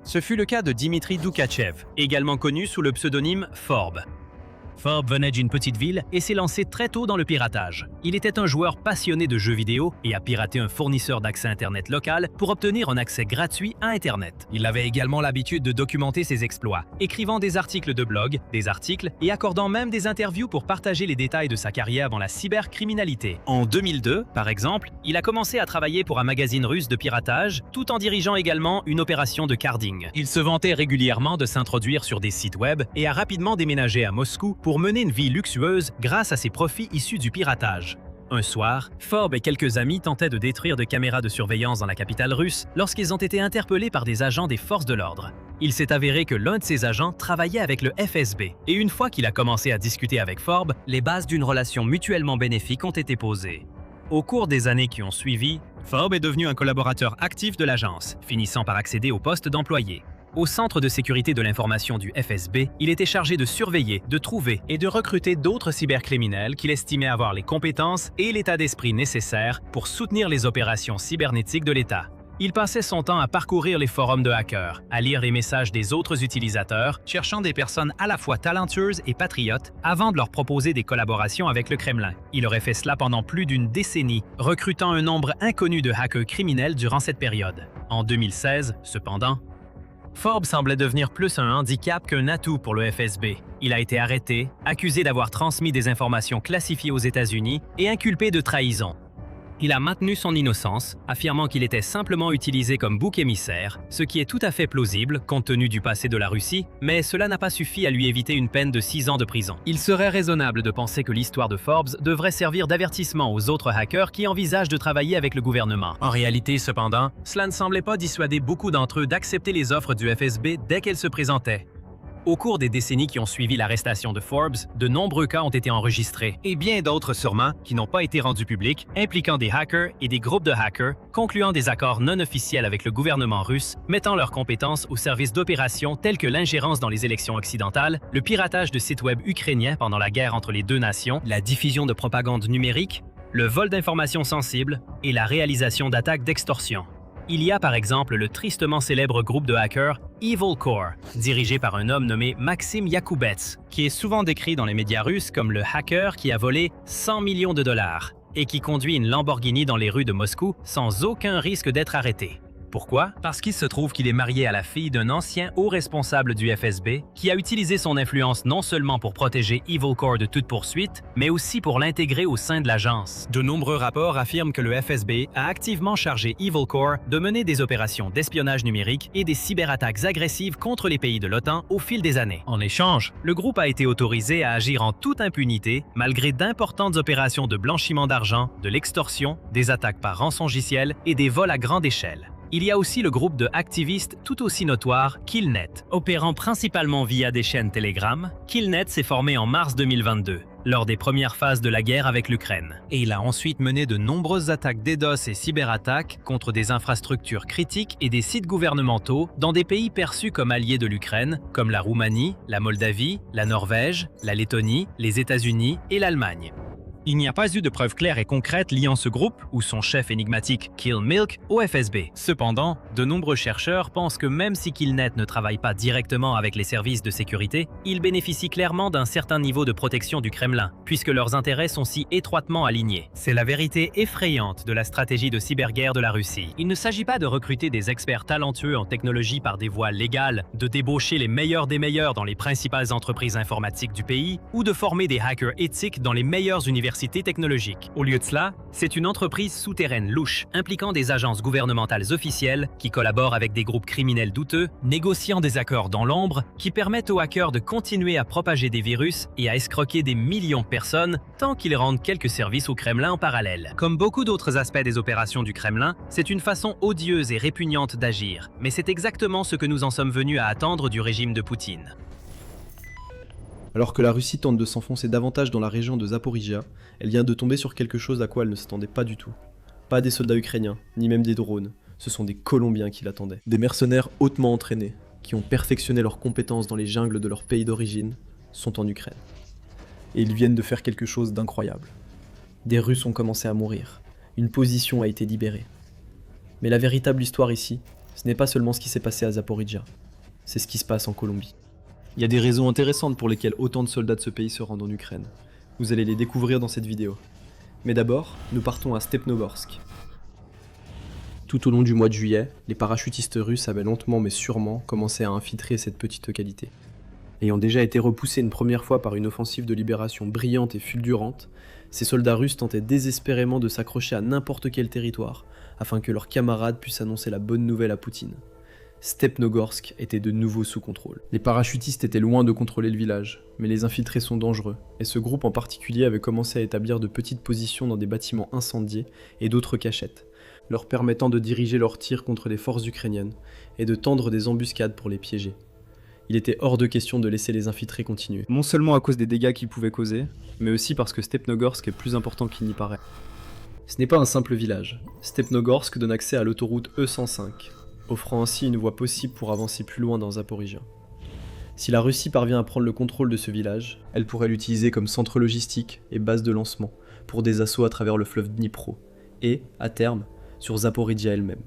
Ce fut le cas de Dimitri Doukachev, également connu sous le pseudonyme Forb. Forb venait d'une petite ville et s'est lancé très tôt dans le piratage. Il était un joueur passionné de jeux vidéo et a piraté un fournisseur d'accès Internet local pour obtenir un accès gratuit à Internet. Il avait également l'habitude de documenter ses exploits, écrivant des articles de blog, des articles et accordant même des interviews pour partager les détails de sa carrière dans la cybercriminalité. En 2002, par exemple, il a commencé à travailler pour un magazine russe de piratage, tout en dirigeant également une opération de carding. Il se vantait régulièrement de s'introduire sur des sites web et a rapidement déménagé à Moscou pour mener une vie luxueuse grâce à ses profits issus du piratage. Un soir, Forb et quelques amis tentaient de détruire des caméras de surveillance dans la capitale russe lorsqu'ils ont été interpellés par des agents des forces de l'ordre. Il s'est avéré que l'un de ces agents travaillait avec le FSB, et une fois qu'il a commencé à discuter avec Forb, les bases d'une relation mutuellement bénéfique ont été posées. Au cours des années qui ont suivi, Forb est devenu un collaborateur actif de l'agence, finissant par accéder au poste d'employé. Au Centre de sécurité de l'information du FSB, il était chargé de surveiller, de trouver et de recruter d'autres cybercriminels qu'il estimait avoir les compétences et l'état d'esprit nécessaires pour soutenir les opérations cybernétiques de l'État. Il passait son temps à parcourir les forums de hackers, à lire les messages des autres utilisateurs, cherchant des personnes à la fois talentueuses et patriotes avant de leur proposer des collaborations avec le Kremlin. Il aurait fait cela pendant plus d'une décennie, recrutant un nombre inconnu de hackers criminels durant cette période. En 2016, cependant, Forb semblait devenir plus un handicap qu'un atout pour le FSB. Il a été arrêté, accusé d'avoir transmis des informations classifiées aux États-Unis et inculpé de trahison. Il a maintenu son innocence, affirmant qu'il était simplement utilisé comme bouc émissaire, ce qui est tout à fait plausible compte tenu du passé de la Russie, mais cela n'a pas suffi à lui éviter une peine de 6 ans de prison. Il serait raisonnable de penser que l'histoire de Forbes devrait servir d'avertissement aux autres hackers qui envisagent de travailler avec le gouvernement. En réalité, cependant, cela ne semblait pas dissuader beaucoup d'entre eux d'accepter les offres du FSB dès qu'elles se présentaient. Au cours des décennies qui ont suivi l'arrestation de Forbes, de nombreux cas ont été enregistrés, et bien d'autres sûrement qui n'ont pas été rendus publics, impliquant des hackers et des groupes de hackers, concluant des accords non officiels avec le gouvernement russe, mettant leurs compétences au service d'opérations telles que l'ingérence dans les élections occidentales, le piratage de sites web ukrainiens pendant la guerre entre les deux nations, la diffusion de propagande numérique, le vol d'informations sensibles et la réalisation d'attaques d'extorsion. Il y a par exemple le tristement célèbre groupe de hackers Evil Core, dirigé par un homme nommé Maxim Yakoubets, qui est souvent décrit dans les médias russes comme le hacker qui a volé 100 millions de dollars et qui conduit une Lamborghini dans les rues de Moscou sans aucun risque d'être arrêté. Pourquoi? Parce qu'il se trouve qu'il est marié à la fille d'un ancien haut responsable du FSB qui a utilisé son influence non seulement pour protéger Evil Corps de toute poursuite, mais aussi pour l'intégrer au sein de l'agence. De nombreux rapports affirment que le FSB a activement chargé Evil Corps de mener des opérations d'espionnage numérique et des cyberattaques agressives contre les pays de l'OTAN au fil des années. En échange, le groupe a été autorisé à agir en toute impunité malgré d'importantes opérations de blanchiment d'argent, de l'extorsion, des attaques par rançongiciel et des vols à grande échelle. Il y a aussi le groupe de activistes tout aussi notoire, Killnet. Opérant principalement via des chaînes Telegram, Killnet s'est formé en mars 2022, lors des premières phases de la guerre avec l'Ukraine. Et il a ensuite mené de nombreuses attaques DDoS et cyberattaques contre des infrastructures critiques et des sites gouvernementaux dans des pays perçus comme alliés de l'Ukraine, comme la Roumanie, la Moldavie, la Norvège, la Lettonie, les États-Unis et l'Allemagne. Il n'y a pas eu de preuves claires et concrètes liant ce groupe, ou son chef énigmatique Kill Milk, au FSB. Cependant, de nombreux chercheurs pensent que même si Killnet ne travaille pas directement avec les services de sécurité, il bénéficie clairement d'un certain niveau de protection du Kremlin, puisque leurs intérêts sont si étroitement alignés. C'est la vérité effrayante de la stratégie de cyberguerre de la Russie. Il ne s'agit pas de recruter des experts talentueux en technologie par des voies légales, de débaucher les meilleurs des meilleurs dans les principales entreprises informatiques du pays, ou de former des hackers éthiques dans les meilleures universités technologiques. Au lieu de cela, c'est une entreprise souterraine louche, impliquant des agences gouvernementales officielles qui collaborent avec des groupes criminels douteux, négociant des accords dans l'ombre qui permettent aux hackers de continuer à propager des virus et à escroquer des millions de personnes tant qu'ils rendent quelques services au Kremlin en parallèle. Comme beaucoup d'autres aspects des opérations du Kremlin, c'est une façon odieuse et répugnante d'agir, mais c'est exactement ce que nous en sommes venus à attendre du régime de Poutine. Alors que la Russie tente de s'enfoncer davantage dans la région de Zaporizhia, elle vient de tomber sur quelque chose à quoi elle ne s'attendait pas du tout. Pas des soldats ukrainiens, ni même des drones, ce sont des Colombiens qui l'attendaient. Des mercenaires hautement entraînés, qui ont perfectionné leurs compétences dans les jungles de leur pays d'origine, sont en Ukraine. Et ils viennent de faire quelque chose d'incroyable. Des Russes ont commencé à mourir, une position a été libérée. Mais la véritable histoire ici, ce n'est pas seulement ce qui s'est passé à Zaporizhia, c'est ce qui se passe en Colombie. Il y a des raisons intéressantes pour lesquelles autant de soldats de ce pays se rendent en Ukraine. Vous allez les découvrir dans cette vidéo. Mais d'abord, nous partons à Stepnogorsk. Tout au long du mois de juillet, les parachutistes russes avaient lentement mais sûrement commencé à infiltrer cette petite localité. Ayant déjà été repoussés une première fois par une offensive de libération brillante et fulgurante, ces soldats russes tentaient désespérément de s'accrocher à n'importe quel territoire, afin que leurs camarades puissent annoncer la bonne nouvelle à Poutine. Stepnogorsk était de nouveau sous contrôle. Les parachutistes étaient loin de contrôler le village, mais les infiltrés sont dangereux, et ce groupe en particulier avait commencé à établir de petites positions dans des bâtiments incendiés et d'autres cachettes, leur permettant de diriger leurs tirs contre les forces ukrainiennes et de tendre des embuscades pour les piéger. Il était hors de question de laisser les infiltrés continuer, non seulement à cause des dégâts qu'ils pouvaient causer, mais aussi parce que Stepnogorsk est plus important qu'il n'y paraît. Ce n'est pas un simple village. Stepnogorsk donne accès à l'autoroute E105, offrant ainsi une voie possible pour avancer plus loin dans Zaporizhia. Si la Russie parvient à prendre le contrôle de ce village, elle pourrait l'utiliser comme centre logistique et base de lancement pour des assauts à travers le fleuve Dnipro, et, à terme, sur Zaporizhia elle-même.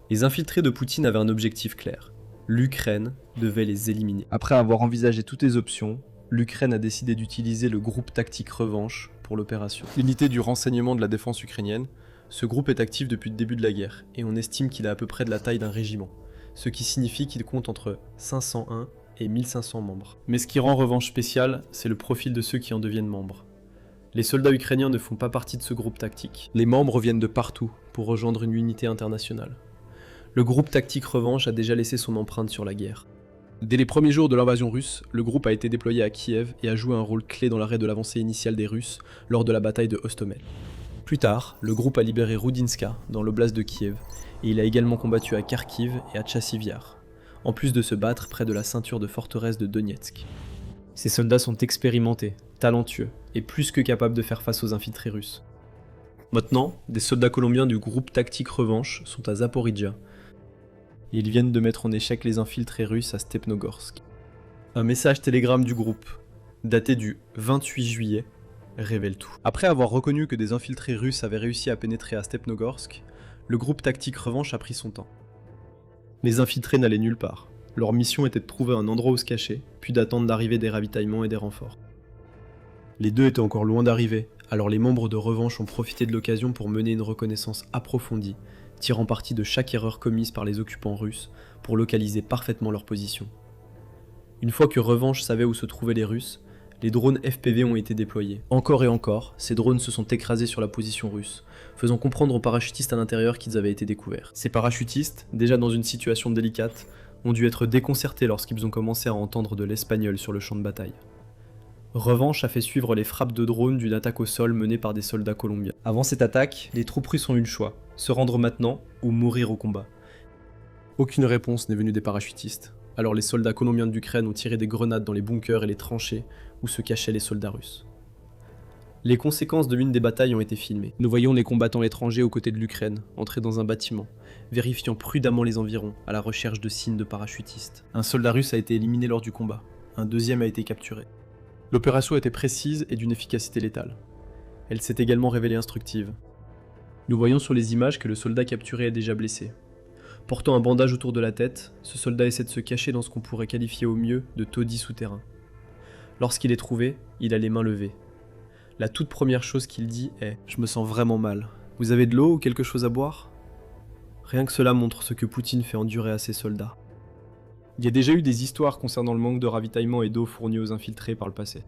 Les infiltrés de Poutine avaient un objectif clair. L'Ukraine devait les éliminer. Après avoir envisagé toutes les options, l'Ukraine a décidé d'utiliser le groupe tactique Revanche pour l'opération. L'unité du renseignement de la défense ukrainienne, ce groupe est actif depuis le début de la guerre, et on estime qu'il a à peu près de la taille d'un régiment, ce qui signifie qu'il compte entre 501 et 1500 membres. Mais ce qui rend Revanche spécial, c'est le profil de ceux qui en deviennent membres. Les soldats ukrainiens ne font pas partie de ce groupe tactique. Les membres viennent de partout pour rejoindre une unité internationale. Le groupe tactique Revanche a déjà laissé son empreinte sur la guerre. Dès les premiers jours de l'invasion russe, le groupe a été déployé à Kiev et a joué un rôle clé dans l'arrêt de l'avancée initiale des Russes lors de la bataille de Hostomel. Plus tard, le groupe a libéré Rudinska dans l'oblast de Kiev et il a également combattu à Kharkiv et à Tchassivyar, en plus de se battre près de la ceinture de forteresse de Donetsk. Ces soldats sont expérimentés, talentueux et plus que capables de faire face aux infiltrés russes. Maintenant, des soldats colombiens du groupe tactique Revanche sont à Zaporizhia. Ils viennent de mettre en échec les infiltrés russes à Stepnogorsk. Un message télégramme du groupe, daté du 28 juillet, révèle tout. Après avoir reconnu que des infiltrés russes avaient réussi à pénétrer à Stepnogorsk, le groupe tactique Revanche a pris son temps. Les infiltrés n'allaient nulle part. Leur mission était de trouver un endroit où se cacher, puis d'attendre l'arrivée des ravitaillements et des renforts. Les deux étaient encore loin d'arriver, alors les membres de Revanche ont profité de l'occasion pour mener une reconnaissance approfondie, tirant parti de chaque erreur commise par les occupants russes pour localiser parfaitement leur position. Une fois que Revanche savait où se trouvaient les Russes, les drones FPV ont été déployés. Encore et encore, ces drones se sont écrasés sur la position russe, faisant comprendre aux parachutistes à l'intérieur qu'ils avaient été découverts. Ces parachutistes, déjà dans une situation délicate, ont dû être déconcertés lorsqu'ils ont commencé à entendre de l'espagnol sur le champ de bataille. Revanche a fait suivre les frappes de drones d'une attaque au sol menée par des soldats colombiens. Avant cette attaque, les troupes russes ont eu le choix, se rendre maintenant ou mourir au combat. Aucune réponse n'est venue des parachutistes. Alors les soldats colombiens d'Ukraine ont tiré des grenades dans les bunkers et les tranchées où se cachaient les soldats russes. Les conséquences de l'une des batailles ont été filmées. Nous voyons les combattants étrangers aux côtés de l'Ukraine, entrer dans un bâtiment, vérifiant prudemment les environs à la recherche de signes de parachutistes. Un soldat russe a été éliminé lors du combat, un deuxième a été capturé. L'opération était précise et d'une efficacité létale. Elle s'est également révélée instructive. Nous voyons sur les images que le soldat capturé est déjà blessé. Portant un bandage autour de la tête, ce soldat essaie de se cacher dans ce qu'on pourrait qualifier au mieux de taudis souterrain. Lorsqu'il est trouvé, il a les mains levées. La toute première chose qu'il dit est « Je me sens vraiment mal. Vous avez de l'eau ou quelque chose à boire ?» Rien que cela montre ce que Poutine fait endurer à ses soldats. Il y a déjà eu des histoires concernant le manque de ravitaillement et d'eau fournis aux infiltrés par le passé.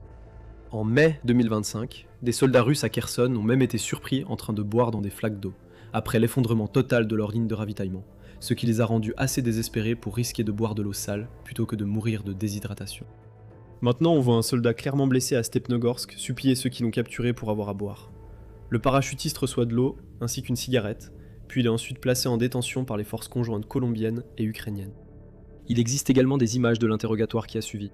En mai 2025, des soldats russes à Kherson ont même été surpris en train de boire dans des flaques d'eau, après l'effondrement total de leur ligne de ravitaillement, ce qui les a rendus assez désespérés pour risquer de boire de l'eau sale plutôt que de mourir de déshydratation. Maintenant, on voit un soldat clairement blessé à Stepnogorsk supplier ceux qui l'ont capturé pour avoir à boire. Le parachutiste reçoit de l'eau ainsi qu'une cigarette, puis il est ensuite placé en détention par les forces conjointes colombiennes et ukrainiennes. Il existe également des images de l'interrogatoire qui a suivi.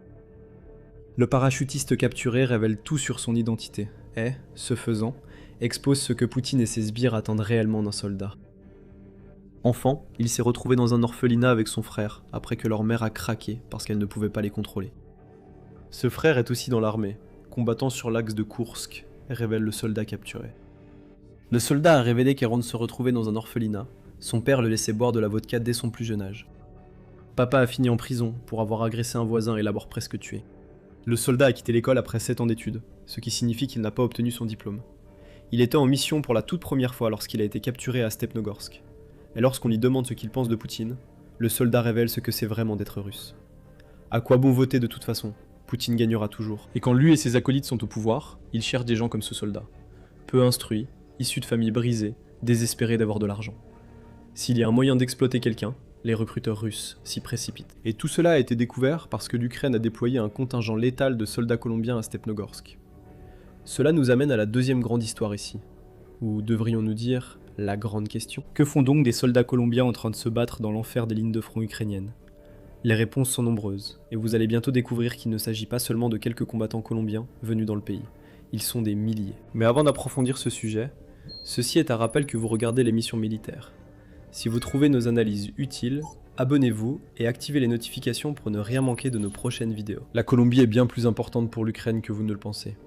Le parachutiste capturé révèle tout sur son identité et, ce faisant, expose ce que Poutine et ses sbires attendent réellement d'un soldat. Enfant, il s'est retrouvé dans un orphelinat avec son frère, après que leur mère a craqué parce qu'elle ne pouvait pas les contrôler. Ce frère est aussi dans l'armée, combattant sur l'axe de Koursk, révèle le soldat capturé. Le soldat a révélé qu'avant de se retrouver dans un orphelinat, son père le laissait boire de la vodka dès son plus jeune âge. Papa a fini en prison pour avoir agressé un voisin et l'avoir presque tué. Le soldat a quitté l'école après 7 ans d'études, ce qui signifie qu'il n'a pas obtenu son diplôme. Il était en mission pour la toute première fois lorsqu'il a été capturé à Stepnogorsk. Et lorsqu'on lui demande ce qu'il pense de Poutine, le soldat révèle ce que c'est vraiment d'être russe. À quoi bon voter de toute façon ? Poutine gagnera toujours. Et quand lui et ses acolytes sont au pouvoir, ils cherchent des gens comme ce soldat. Peu instruits, issus de familles brisées, désespérés d'avoir de l'argent. S'il y a un moyen d'exploiter quelqu'un, les recruteurs russes s'y précipitent. Et tout cela a été découvert parce que l'Ukraine a déployé un contingent létal de soldats colombiens à Stepnogorsk. Cela nous amène à la deuxième grande histoire ici, ou devrions-nous dire la grande question. Que font donc des soldats colombiens en train de se battre dans l'enfer des lignes de front ukrainiennes ? Les réponses sont nombreuses, et vous allez bientôt découvrir qu'il ne s'agit pas seulement de quelques combattants colombiens venus dans le pays. Ils sont des milliers. Mais avant d'approfondir ce sujet, ceci est un rappel que vous regardez l'émission militaire. Si vous trouvez nos analyses utiles, abonnez-vous et activez les notifications pour ne rien manquer de nos prochaines vidéos. La Colombie est bien plus importante pour l'Ukraine que vous ne le pensez.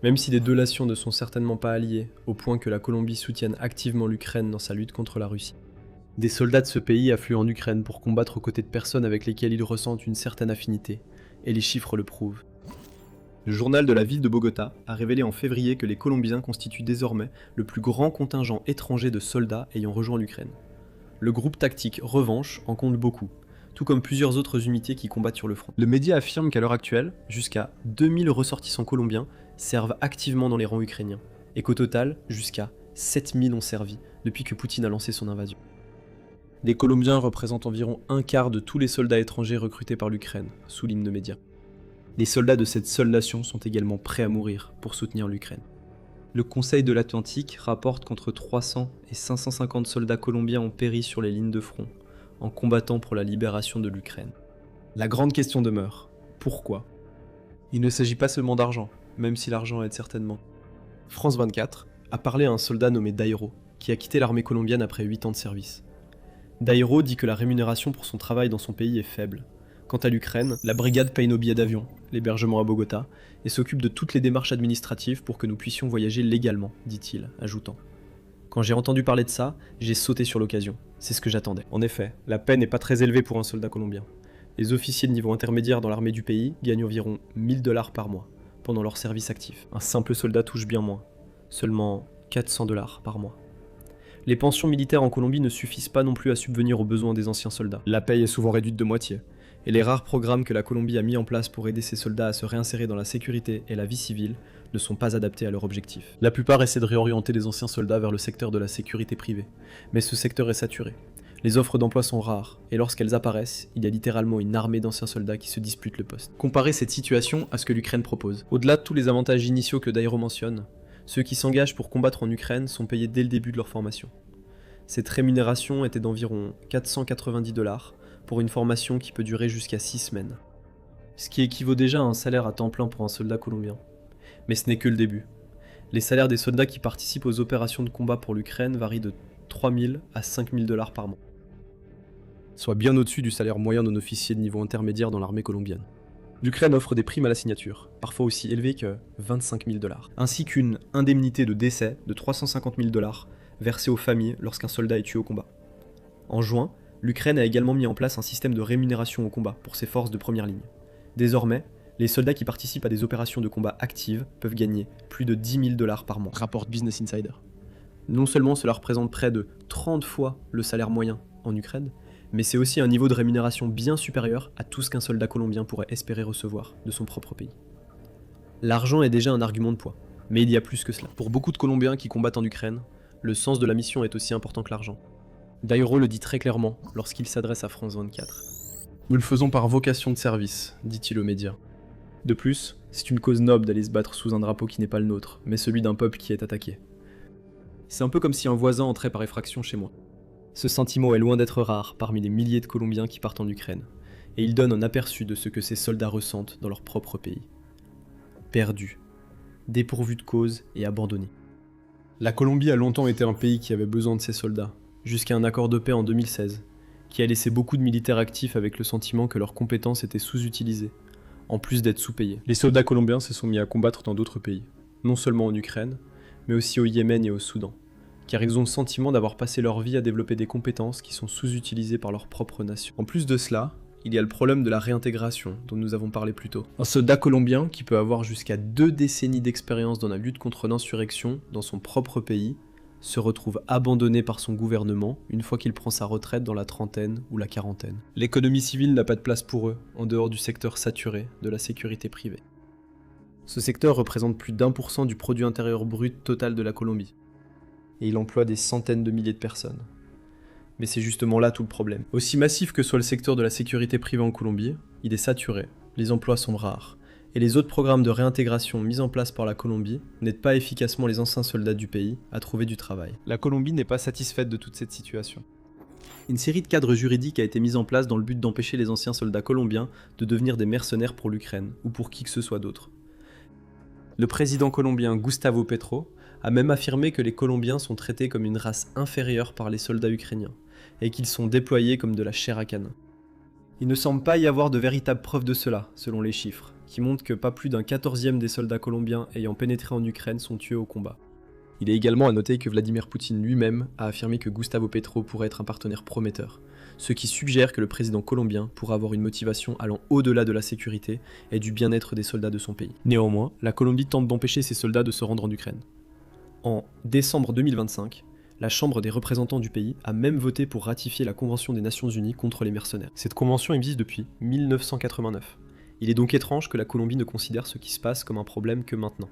Même si les deux nations ne sont certainement pas alliées, au point que la Colombie soutienne activement l'Ukraine dans sa lutte contre la Russie. Des soldats de ce pays affluent en Ukraine pour combattre aux côtés de personnes avec lesquelles ils ressentent une certaine affinité, et les chiffres le prouvent. Le journal de la ville de Bogota a révélé en février que les Colombiens constituent désormais le plus grand contingent étranger de soldats ayant rejoint l'Ukraine. Le groupe tactique Revanche en compte beaucoup, tout comme plusieurs autres unités qui combattent sur le front. Le média affirme qu'à l'heure actuelle, jusqu'à 2000 ressortissants colombiens servent activement dans les rangs ukrainiens, et qu'au total, jusqu'à 7000 ont servi depuis que Poutine a lancé son invasion. Les Colombiens représentent environ un quart de tous les soldats étrangers recrutés par l'Ukraine, souligne le média. Les soldats de cette seule nation sont également prêts à mourir pour soutenir l'Ukraine. Le Conseil de l'Atlantique rapporte qu'entre 300 et 550 soldats colombiens ont péri sur les lignes de front, en combattant pour la libération de l'Ukraine. La grande question demeure, pourquoi ? Il ne s'agit pas seulement d'argent, même si l'argent aide certainement. France 24 a parlé à un soldat nommé Dairo, qui a quitté l'armée colombienne après 8 ans de service. Dairo dit que la rémunération pour son travail dans son pays est faible. Quant à l'Ukraine, la brigade paye nos billets d'avion, l'hébergement à Bogota, et s'occupe de toutes les démarches administratives pour que nous puissions voyager légalement, dit-il, ajoutant. Quand j'ai entendu parler de ça, j'ai sauté sur l'occasion. C'est ce que j'attendais. En effet, la paie n'est pas très élevée pour un soldat colombien. Les officiers de niveau intermédiaire dans l'armée du pays gagnent environ 1000 $ par mois, pendant leur service actif. Un simple soldat touche bien moins, seulement 400 $ par mois. Les pensions militaires en Colombie ne suffisent pas non plus à subvenir aux besoins des anciens soldats. La paye est souvent réduite de moitié, et les rares programmes que la Colombie a mis en place pour aider ses soldats à se réinsérer dans la sécurité et la vie civile ne sont pas adaptés à leur objectif. La plupart essaient de réorienter les anciens soldats vers le secteur de la sécurité privée, mais ce secteur est saturé. Les offres d'emploi sont rares, et lorsqu'elles apparaissent, il y a littéralement une armée d'anciens soldats qui se disputent le poste. Comparez cette situation à ce que l'Ukraine propose. Au-delà de tous les avantages initiaux que Dairo mentionne, ceux qui s'engagent pour combattre en Ukraine sont payés dès le début de leur formation. Cette rémunération était d'environ 490 $ pour une formation qui peut durer jusqu'à 6 semaines. Ce qui équivaut déjà à un salaire à temps plein pour un soldat colombien. Mais ce n'est que le début. Les salaires des soldats qui participent aux opérations de combat pour l'Ukraine varient de 3 000 à 5 000 $ par mois, soit bien au-dessus du salaire moyen d'un officier de niveau intermédiaire dans l'armée colombienne. L'Ukraine offre des primes à la signature, parfois aussi élevées que 25 000 $, ainsi qu'une indemnité de décès de 350 000 $ versée aux familles lorsqu'un soldat est tué au combat. En juin, l'Ukraine a également mis en place un système de rémunération au combat pour ses forces de première ligne. Désormais, les soldats qui participent à des opérations de combat actives peuvent gagner plus de 10 000 $ par mois, rapporte Business Insider. Non seulement cela représente près de 30 fois le salaire moyen en Ukraine, mais c'est aussi un niveau de rémunération bien supérieur à tout ce qu'un soldat colombien pourrait espérer recevoir de son propre pays. L'argent est déjà un argument de poids, mais il y a plus que cela. Pour beaucoup de Colombiens qui combattent en Ukraine, le sens de la mission est aussi important que l'argent. Dairo le dit très clairement lorsqu'il s'adresse à France 24. « Nous le faisons par vocation de service », dit-il aux médias. De plus, c'est une cause noble d'aller se battre sous un drapeau qui n'est pas le nôtre, mais celui d'un peuple qui est attaqué. C'est un peu comme si un voisin entrait par effraction chez moi. Ce sentiment est loin d'être rare parmi les milliers de Colombiens qui partent en Ukraine, et il donne un aperçu de ce que ces soldats ressentent dans leur propre pays. Perdus, dépourvus de cause et abandonnés. La Colombie a longtemps été un pays qui avait besoin de ses soldats, jusqu'à un accord de paix en 2016, qui a laissé beaucoup de militaires actifs avec le sentiment que leurs compétences étaient sous-utilisées, en plus d'être sous-payés. Les soldats colombiens se sont mis à combattre dans d'autres pays, non seulement en Ukraine, mais aussi au Yémen et au Soudan, car ils ont le sentiment d'avoir passé leur vie à développer des compétences qui sont sous-utilisées par leur propre nation. En plus de cela, il y a le problème de la réintégration, dont nous avons parlé plus tôt. Un soldat colombien, qui peut avoir jusqu'à 2 décennies d'expérience dans la lutte contre l'insurrection dans son propre pays, se retrouve abandonné par son gouvernement une fois qu'il prend sa retraite dans la trentaine ou la quarantaine. L'économie civile n'a pas de place pour eux, en dehors du secteur saturé de la sécurité privée. Ce secteur représente plus d'1% du produit intérieur brut total de la Colombie, et il emploie des centaines de milliers de personnes. Mais c'est justement là tout le problème. Aussi massif que soit le secteur de la sécurité privée en Colombie, il est saturé, les emplois sont rares, et les autres programmes de réintégration mis en place par la Colombie n'aident pas efficacement les anciens soldats du pays à trouver du travail. La Colombie n'est pas satisfaite de toute cette situation. Une série de cadres juridiques a été mise en place dans le but d'empêcher les anciens soldats colombiens de devenir des mercenaires pour l'Ukraine, ou pour qui que ce soit d'autre. Le président colombien Gustavo Petro a même affirmé que les Colombiens sont traités comme une race inférieure par les soldats ukrainiens, et qu'ils sont déployés comme de la chair à canon. Il ne semble pas y avoir de véritables preuves de cela, selon les chiffres, qui montrent que pas plus d'un 14e des soldats colombiens ayant pénétré en Ukraine sont tués au combat. Il est également à noter que Vladimir Poutine lui-même a affirmé que Gustavo Petro pourrait être un partenaire prometteur, ce qui suggère que le président colombien pourra avoir une motivation allant au-delà de la sécurité et du bien-être des soldats de son pays. Néanmoins, la Colombie tente d'empêcher ses soldats de se rendre en Ukraine. En décembre 2025, la Chambre des représentants du pays a même voté pour ratifier la Convention des Nations Unies contre les mercenaires. Cette convention existe depuis 1989. Il est donc étrange que la Colombie ne considère ce qui se passe comme un problème que maintenant.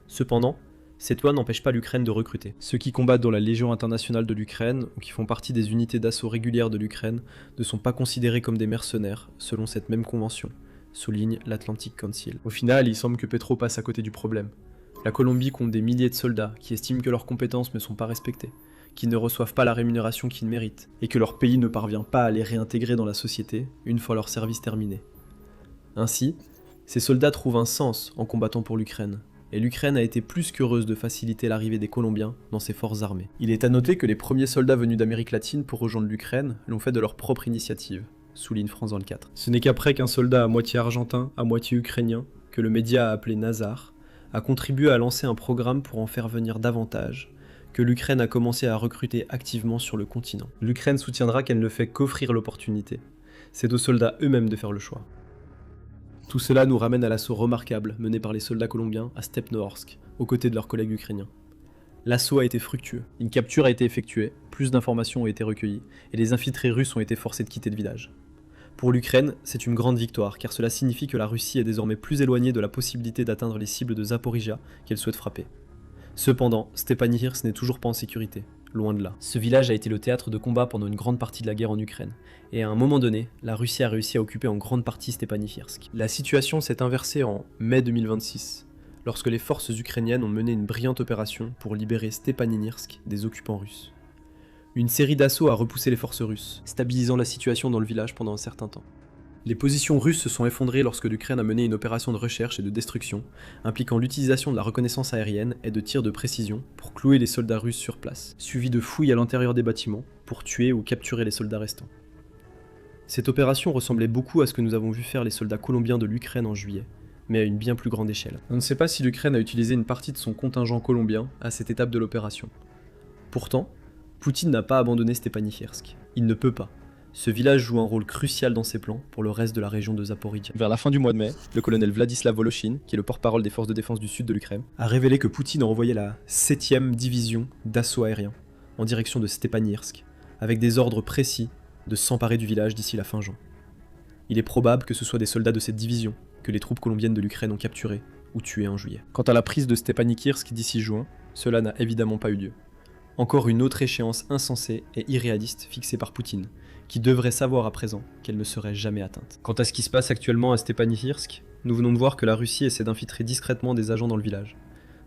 Cependant, cette loi n'empêche pas l'Ukraine de recruter. Ceux qui combattent dans la Légion internationale de l'Ukraine ou qui font partie des unités d'assaut régulières de l'Ukraine ne sont pas considérés comme des mercenaires, selon cette même convention, souligne l'Atlantic Council. Au final, il semble que Petro passe à côté du problème. La Colombie compte des milliers de soldats qui estiment que leurs compétences ne sont pas respectées, qui ne reçoivent pas la rémunération qu'ils méritent, et que leur pays ne parvient pas à les réintégrer dans la société une fois leur service terminé. Ainsi, ces soldats trouvent un sens en combattant pour l'Ukraine, et l'Ukraine a été plus qu'heureuse de faciliter l'arrivée des Colombiens dans ses forces armées. Il est à noter que les premiers soldats venus d'Amérique latine pour rejoindre l'Ukraine l'ont fait de leur propre initiative, souligne France 24. Ce n'est qu'après qu'un soldat à moitié argentin, à moitié ukrainien, que le média a appelé Nazar, a contribué à lancer un programme pour en faire venir davantage, que l'Ukraine a commencé à recruter activement sur le continent. L'Ukraine soutiendra qu'elle ne fait qu'offrir l'opportunité. C'est aux soldats eux-mêmes de faire le choix. Tout cela nous ramène à l'assaut remarquable mené par les soldats colombiens à Stepnohorsk, aux côtés de leurs collègues ukrainiens. L'assaut a été fructueux. Une capture a été effectuée, plus d'informations ont été recueillies, et les infiltrés russes ont été forcés de quitter le village. Pour l'Ukraine, c'est une grande victoire, car cela signifie que la Russie est désormais plus éloignée de la possibilité d'atteindre les cibles de Zaporizhia qu'elle souhaite frapper. Cependant, Stepanihirsk n'est toujours pas en sécurité, loin de là. Ce village a été le théâtre de combat pendant une grande partie de la guerre en Ukraine, et à un moment donné, la Russie a réussi à occuper en grande partie Stepanihirsk. La situation s'est inversée en mai 2026, lorsque les forces ukrainiennes ont mené une brillante opération pour libérer Stepanihirsk des occupants russes. Une série d'assauts a repoussé les forces russes, stabilisant la situation dans le village pendant un certain temps. Les positions russes se sont effondrées lorsque l'Ukraine a mené une opération de recherche et de destruction, impliquant l'utilisation de la reconnaissance aérienne et de tirs de précision pour clouer les soldats russes sur place, suivi de fouilles à l'intérieur des bâtiments pour tuer ou capturer les soldats restants. Cette opération ressemblait beaucoup à ce que nous avons vu faire les soldats colombiens de l'Ukraine en juillet, mais à une bien plus grande échelle. On ne sait pas si l'Ukraine a utilisé une partie de son contingent colombien à cette étape de l'opération. Pourtant, Poutine n'a pas abandonné Stepanihirsk. Il ne peut pas. Ce village joue un rôle crucial dans ses plans pour le reste de la région de Zaporizhia. Vers la fin du mois de mai, le colonel Vladislav Voloshin, qui est le porte-parole des forces de défense du sud de l'Ukraine, a révélé que Poutine a envoyé la 7e division d'assaut aérien en direction de Stepanihirsk, avec des ordres précis de s'emparer du village d'ici la fin juin. Il est probable que ce soit des soldats de cette division que les troupes colombiennes de l'Ukraine ont capturés ou tués en juillet. Quant à la prise de Stepanihirsk d'ici juin, cela n'a évidemment pas eu lieu. Encore une autre échéance insensée et irréaliste fixée par Poutine, qui devrait savoir à présent qu'elle ne serait jamais atteinte. Quant à ce qui se passe actuellement à Stepanihirsk, nous venons de voir que la Russie essaie d'infiltrer discrètement des agents dans le village.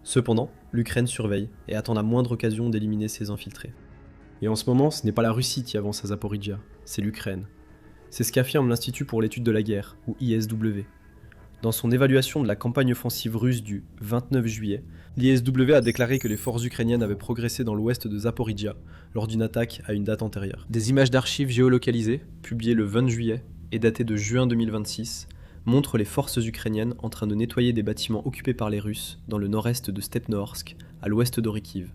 Cependant, l'Ukraine surveille et attend la moindre occasion d'éliminer ces infiltrés. Et en ce moment, ce n'est pas la Russie qui avance à Zaporizhia, c'est l'Ukraine. C'est ce qu'affirme l'Institut pour l'étude de la guerre, ou ISW. Dans son évaluation de la campagne offensive russe du 29 juillet, l'ISW a déclaré que les forces ukrainiennes avaient progressé dans l'ouest de Zaporizhia lors d'une attaque à une date antérieure. Des images d'archives géolocalisées, publiées le 20 juillet et datées de juin 2026, montrent les forces ukrainiennes en train de nettoyer des bâtiments occupés par les Russes dans le nord-est de Stepnoorsk, à l'ouest d'Orikiv.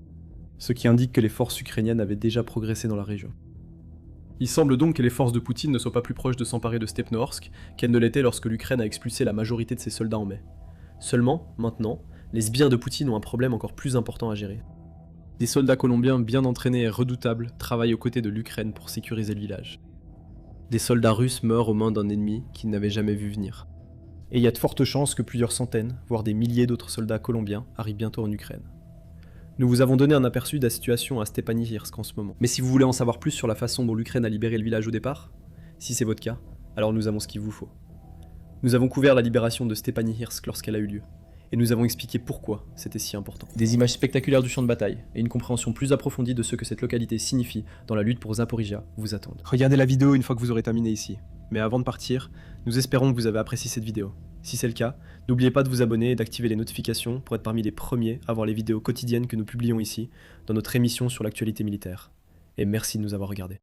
Ce qui indique que les forces ukrainiennes avaient déjà progressé dans la région. Il semble donc que les forces de Poutine ne soient pas plus proches de s'emparer de Stepnoorsk qu'elles ne l'étaient lorsque l'Ukraine a expulsé la majorité de ses soldats en mai. Seulement, maintenant, les sbires de Poutine ont un problème encore plus important à gérer. Des soldats colombiens bien entraînés et redoutables travaillent aux côtés de l'Ukraine pour sécuriser le village. Des soldats russes meurent aux mains d'un ennemi qu'ils n'avaient jamais vu venir. Et il y a de fortes chances que plusieurs centaines, voire des milliers d'autres soldats colombiens arrivent bientôt en Ukraine. Nous vous avons donné un aperçu de la situation à Stepanihirsk en ce moment. Mais si vous voulez en savoir plus sur la façon dont l'Ukraine a libéré le village au départ, si c'est votre cas, alors nous avons ce qu'il vous faut. Nous avons couvert la libération de Stepanihirsk lorsqu'elle a eu lieu, et nous avons expliqué pourquoi c'était si important. Des images spectaculaires du champ de bataille, et une compréhension plus approfondie de ce que cette localité signifie dans la lutte pour Zaporizhia vous attendent. Regardez la vidéo une fois que vous aurez terminé ici. Mais avant de partir, nous espérons que vous avez apprécié cette vidéo. Si c'est le cas, n'oubliez pas de vous abonner et d'activer les notifications pour être parmi les premiers à voir les vidéos quotidiennes que nous publions ici, dans notre émission sur l'actualité militaire. Et merci de nous avoir regardés.